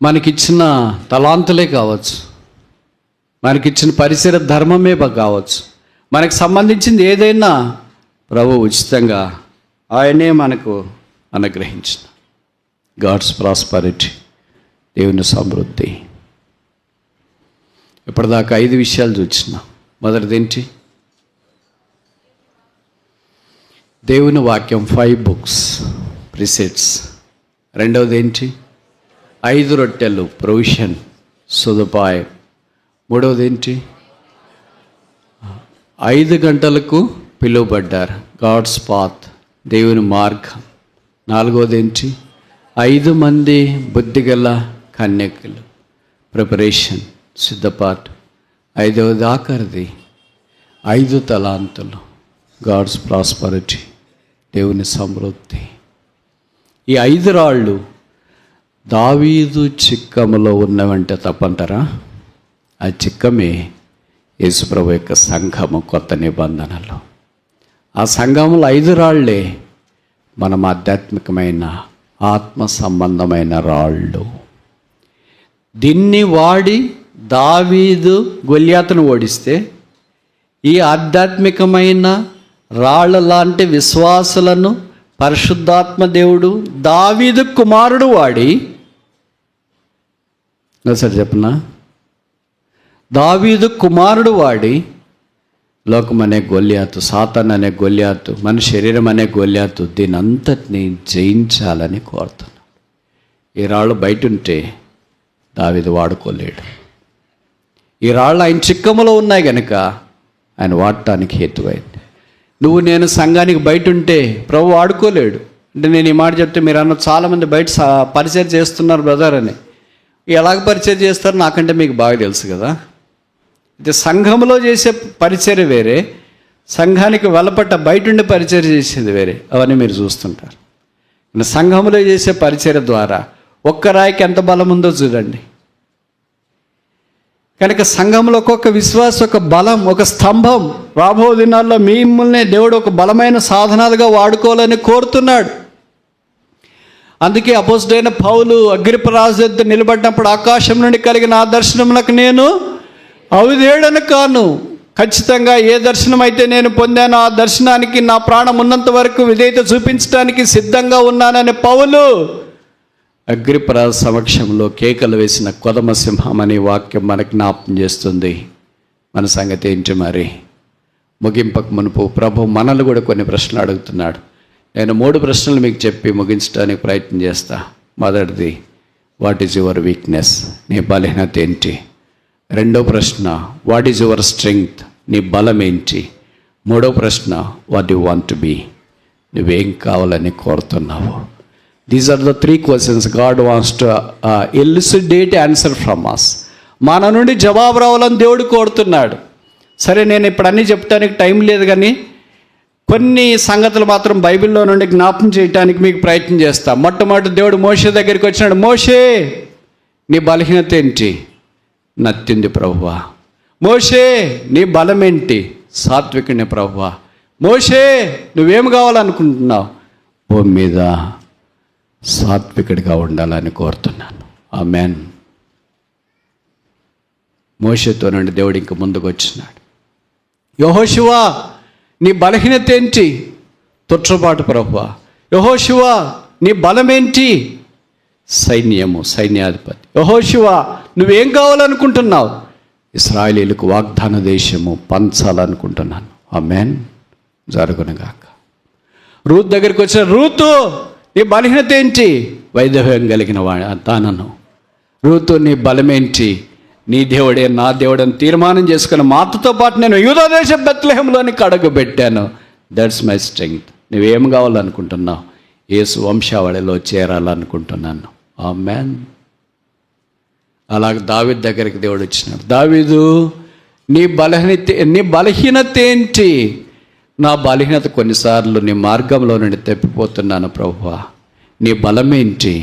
మనకిచ్చిన తలాంతులే కావచ్చు, మనకిచ్చిన పరిసర ధర్మమే కావచ్చు, మనకు సంబంధించింది ఏదైనా ప్రభు ఉచితంగా ఆయనే మనకు అనుగ్రహించిన. గాడ్స్ ప్రాస్పరిటీ, దేవుని సమృద్ధి. ఇప్పటిదాకా 5 విషయాలు చూసినాం. మొదటిది ఏంటి? దేవుని వాక్యం 5 బుక్స్ ప్రిసెట్స్. రెండవది ఏంటి? 5 రొట్టెలు ప్రొవిషన్, సదుపాయం. మూడవది ఏంటి? 5 గంటలకు పిలువబడ్డారు, గాడ్స్ పాత్, దేవుని మార్గం. 4వది ఏంటి? 5 మంది బుద్ధిగల కన్యకలు, ప్రిపరేషన్, సిద్ధపాటు. 5వది ఆఖరిది 5 తలాంతులు, గాడ్స్ ప్రాస్పరిటీ, దేవుని సమృద్ధి. ఈ 5 రాళ్ళు దావీదు చిక్కములో ఉన్నవంటే తప్పంటారా? ఆ చిక్కమే యేసుప్రభు యొక్క సంఘము కొత్త నిబంధనలో. ఆ సంఘములో 5 రాళ్లే మనం ఆధ్యాత్మికమైన ఆత్మ సంబంధమైన రాళ్ళు. దీన్ని వాడి దావీదు గొల్యాతును ఓడిస్తే, ఈ ఆధ్యాత్మికమైన రాళ్ళ లాంటి విశ్వాసులను పరిశుద్ధాత్మ దేవుడు దావీదు కుమారుడు వాడి, సరే చెప్పనా, దావీదు కుమారుడు వాడి లోకం అనే గొల్యాతు, సాతాన్ అనే గొల్యాతు, మన శరీరం అనే గొల్యాతు, దీని అంతటిని జయించాలని కోరుతున్నాను. ఈ రాళ్ళు బయట ఉంటే దావీదు వాడుకోలేడు. ఈ రాళ్ళు ఆయన చిక్కములో ఉన్నాయి కనుక ఆయన వాడటానికి హేతువైంది. నువ్వు నేను సంఘానికి బయట ఉంటే ప్రభు వాడుకోలేడు. అంటే నేను ఈ మాట చెప్తే మీరు అన్న చాలామంది బయట పరిచయం చేస్తున్నారు బ్రదర్ అని. ఎలాగ పరిచయం చేస్తారో నాకంటే మీకు బాగా తెలుసు కదా. అయితే సంఘంలో చేసే పరిచర్య వేరే, సంఘానికి వెలపట్ట బయట ఉండి పరిచర్య చేసేది వేరే. అవన్నీ మీరు చూస్తుంటారు. సంఘంలో చేసే పరిచర్య ద్వారా ఒక్క రాయికి ఎంత బలం ఉందో చూడండి. కనుక సంఘంలో ఒక్కొక్క విశ్వాసం, ఒక బలం, ఒక స్తంభం. రాబో దినాల్లో మిమ్మల్ని దేవుడు ఒక బలమైన సాధనాలుగా వాడుకోవాలని కోరుతున్నాడు. అందుకే అపోస్తలుడైన పౌలు అగ్రిప్పరాజు ఎదుట నిలబడినప్పుడు ఆకాశం నుండి కలిగిన ఆ దర్శనములకు నేను అవిధేయుడను కాను. ఖచ్చితంగా ఏ దర్శనం అయితే నేను పొందానో ఆ దర్శనానికి నా ప్రాణం ఉన్నంత వరకు విధేయత చూపించడానికి సిద్ధంగా ఉన్నానని పౌలు అగ్రిప్పరాజు సమక్షంలో కేకలు వేసిన కొదమ సింహం అనే వాక్యం మనకు జ్ఞాపకం చేస్తుంది. మన సంగతి ఏంటి మరి? ముగింపకు మునుపు ప్రభు మనల్ని కూడా కొన్ని ప్రశ్నలు అడుగుతున్నాడు. నేను 3 ప్రశ్నలు మీకు చెప్పి ముగించడానికి ప్రయత్నం చేస్తా. మొదటిది, వాట్ ఈజ్ యువర్ వీక్నెస్? నీ బలహీనత ఏంటి? 2వ ప్రశ్న, వాట్ ఈజ్ యువర్ స్ట్రెంగ్త్? నీ బలం ఏంటి? 3వ ప్రశ్న, what you want to be? నువ్వేం కావాలని కోరుతున్నావు? These are the 3 questions God wants to elucidate answer from us. మన నుండి జవాబు రావాలని దేవుడు కోరుతున్నాడు. సరే, నేను ఇప్పుడు అన్నీ చెప్తానికి టైం లేదు, కానీ కొన్ని సంగతులు మాత్రం బైబిల్లో నుండి జ్ఞాపకం చేయడానికి మీకు ప్రయత్నం చేస్తా. మొట్టమొదటి దేవుడు మోషే దగ్గరికి వచ్చినాడు. మోషే, నీ బలహీనత ఏంటి? నత్తింది ప్రభువా. మోషే, నీ బలం ఏంటి? సాత్వికుని ప్రభువా. మోషే, నువ్వేం కావాలనుకుంటున్నావు? భూమి మీద సాత్వికుడిగా ఉండాలని కోరుతున్నాను. ఆమేన్. మోషేతో నుండి దేవుడు ఇంక ముందుకు వచ్చినాడు. యెహోషువ, నీ బలహీనత ఏంటి? తొట్రపాటు ప్రభువా. యెహోషువ, నీ బలమేంటి? సైన్యము, సైన్యాధిపతి. యెహోషువ, నువ్వేం కావాలనుకుంటున్నావు? ఇశ్రాయేలీయులకు వాగ్దాన దేశము పంచాలనుకుంటున్నాను. ఆమేన్. జరుగునుగాక. రూత్ దగ్గరికి వచ్చిన, రూతు, నీ బలహీనత ఏంటి? వైధవ్యం కలిగిన తానను. రూతు, నీ బలమేంటి? నీ దేవుడే నా దేవుడని తీర్మానం చేసుకుని మాతతో పాటు నేను యూదా దేశ బెత్లెహేంలోనికి అడుగు పెట్టాను. That's my strength. నువ్వేం కావాలనుకుంటున్నావు? యేసు వంశావళిలో చేరాలనుకుంటున్నాను. ఆమేన్. అలాగే దావీదు దగ్గరికి దేవుడు వచ్చినాడు. దావీదు, నీ బలహీనత ఏంటి? నా బలహీనత కొన్నిసార్లు నీ మార్గంలో నుండి తప్పిపోతున్నాను ప్రభువా. నీ బలమేంటి?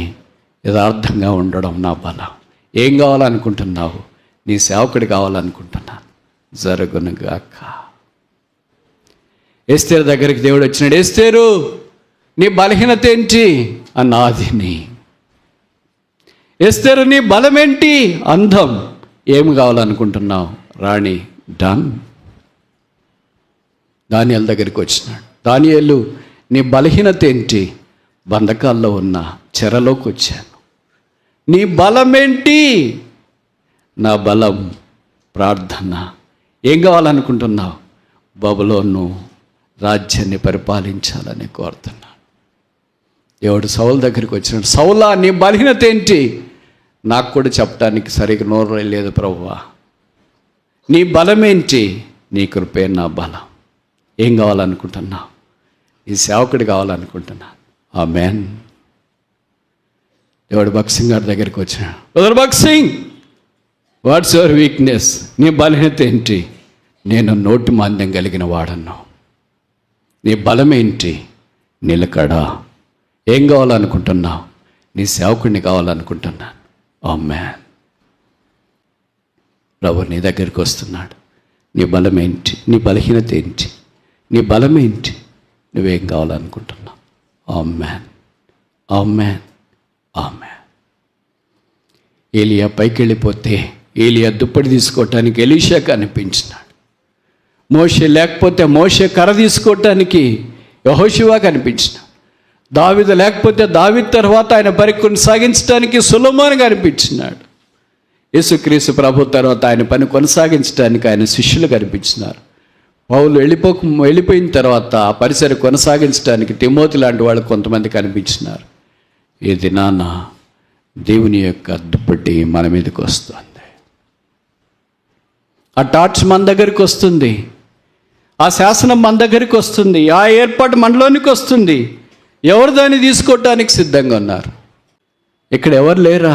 యథార్థంగా ఉండడం నా బలం. ఏం కావాలనుకుంటున్నావు? నీ సేవకుడు కావాలనుకుంటున్నాను. జరుగునుగాక. ఎస్తేరు దగ్గరికి దేవుడు వచ్చినాడు. ఎస్తేరు, నీ బలహీనత ఏంటి? అనాదిని. ఎస్తేరు, నీ బలమేంటి? అందం. ఏమి కావాలనుకుంటున్నావు? రాణి. డన్. దానియేలు దగ్గరికి వచ్చినాడు. దానియేలు, నీ బలహీనత ఏంటి? బంధకాల్లో ఉన్న చెరలోకి వచ్చాను. నీ బలమేంటి? నా బలం ప్రార్థన. ఏం కావాలనుకుంటున్నావు? బబులోను రాజ్యాన్ని పరిపాలించాలని కోరుతున్నాను. దేవుడు సౌలు దగ్గరికి వచ్చినాడు. సౌలా, నీ బలహీనత ఏంటి? నాకు కూడా చెప్పడానికి సరిగ్గా నోరు లేదు ప్రభువా. నీ బలమేంటి? నీ కృపే నా బలం. ఏం కావాలనుకుంటున్నావు? ఈ సేవకుడు కావాలనుకుంటున్నా. ఆమేన్. దేవుడు భగత్ సింగ్ గారి దగ్గరికి వచ్చిన, brother Bhagat Singh, what's your weakness? నీ బలహీనత ఏంటి? నేను నోటి మాంద్యం కలిగిన వాడన్నావు. నీ బలమేంటి? నిలకడ. ఏం కావాలనుకుంటున్నావు? నీ సేవకుడిని కావాలనుకుంటున్నాను. ఆమేన్. ప్రభు నీ దగ్గరికి వస్తున్నాడు. నీ బలమేంటి? నీ బలహీనత ఏంటి? నీ బలమేంటి? నువ్వేం కావాలనుకుంటున్నావు? ఆమేన్, ఆమేన్, ఆమేన్. ఏలియా పైకి వెళ్ళిపోతే ఏలియా దుప్పటి తీసుకోవటానికి ఎలీషా కనిపించినాడు. మోషే లేకపోతే మోషే కర్ర తీసుకోవటానికి యెహోషువ కనిపించినాడు. దావీదు లేకపోతే దావీదు తర్వాత ఆయన పని కొనసాగించడానికి సొలొమోను కనిపించినాడు. యేసుక్రీస్తు ప్రభు తర్వాత ఆయన పని కొనసాగించడానికి ఆయన శిష్యులు కనిపించినారు. పౌలు వెళ్ళిపోయిన తర్వాత ఆ పరిసర కొనసాగించడానికి తిమోతి లాంటి వాళ్ళు కొంతమంది కనిపించినారు. ఈ దినాన దేవుని యొక్క దుప్పటి మన మీదకి వస్తుంది. ఆ టార్చ్ మన దగ్గరికి వస్తుంది. ఆ శాసనం మన దగ్గరికి వస్తుంది. ఆ ఏర్పాటు మనలోనికి వస్తుంది. ఎవరు దాన్ని తీసుకోవటానికి సిద్ధంగా ఉన్నారు? ఇక్కడ ఎవరు లేరా?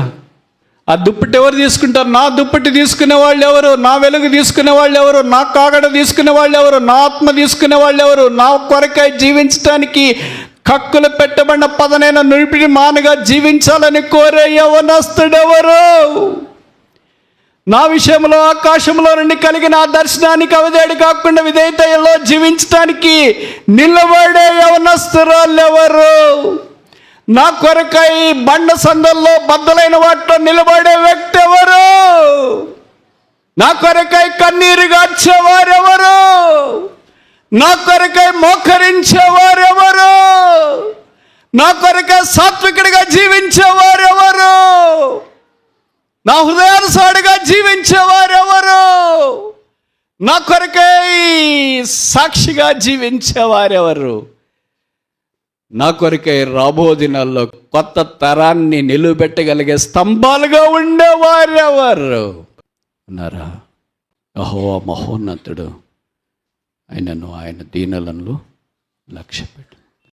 ఆ దుప్పటి ఎవరు తీసుకుంటారు? నా దుప్పటి తీసుకునే వాళ్ళు ఎవరు? నా వెలుగు తీసుకునే వాళ్ళు ఎవరు? నా కాగడ తీసుకునే వాళ్ళు ఎవరు? నా ఆత్మ తీసుకునే వాళ్ళు ఎవరు? నా కొరకై జీవించడానికి కక్కులు పెట్టబడిన పదనైన నుడిపిడి మానగా జీవించాలని కోరే యవనస్తుడెవరు? నా విషయంలో ఆకాశంలో నుండి కలిగిన ఆ దర్శనానికి అవధేడి కాకుండా విధేయతలో జీవించడానికి నిలబడే యవనస్తురాలు ఎవరు? నా కొరకై బండ సందుల్లో బద్దలైన వాటిలో నిలబడే వ్యక్తి ఎవరు? నా కొరకై కన్నీరు గార్చేవారెవరు? నా కొరకై మోకరించేవారెవరు? నా కొరకై సాత్వికుడిగా జీవించేవారెవరు? నా హృదయానుసారిగా జీవించేవారెవరు? నా కొరకై సాక్షిగా జీవించేవారెవరు? నా కొరకై రాబో దినాల్లో కొత్త తరాన్ని నిలువబెట్టగలిగే స్తంభాలుగా ఉండేవారెవరు ఉన్నారా? యెహోవా మహోన్నతుడు, ఆయనను ఆయన దీనులను లక్ష్యపెట్టు.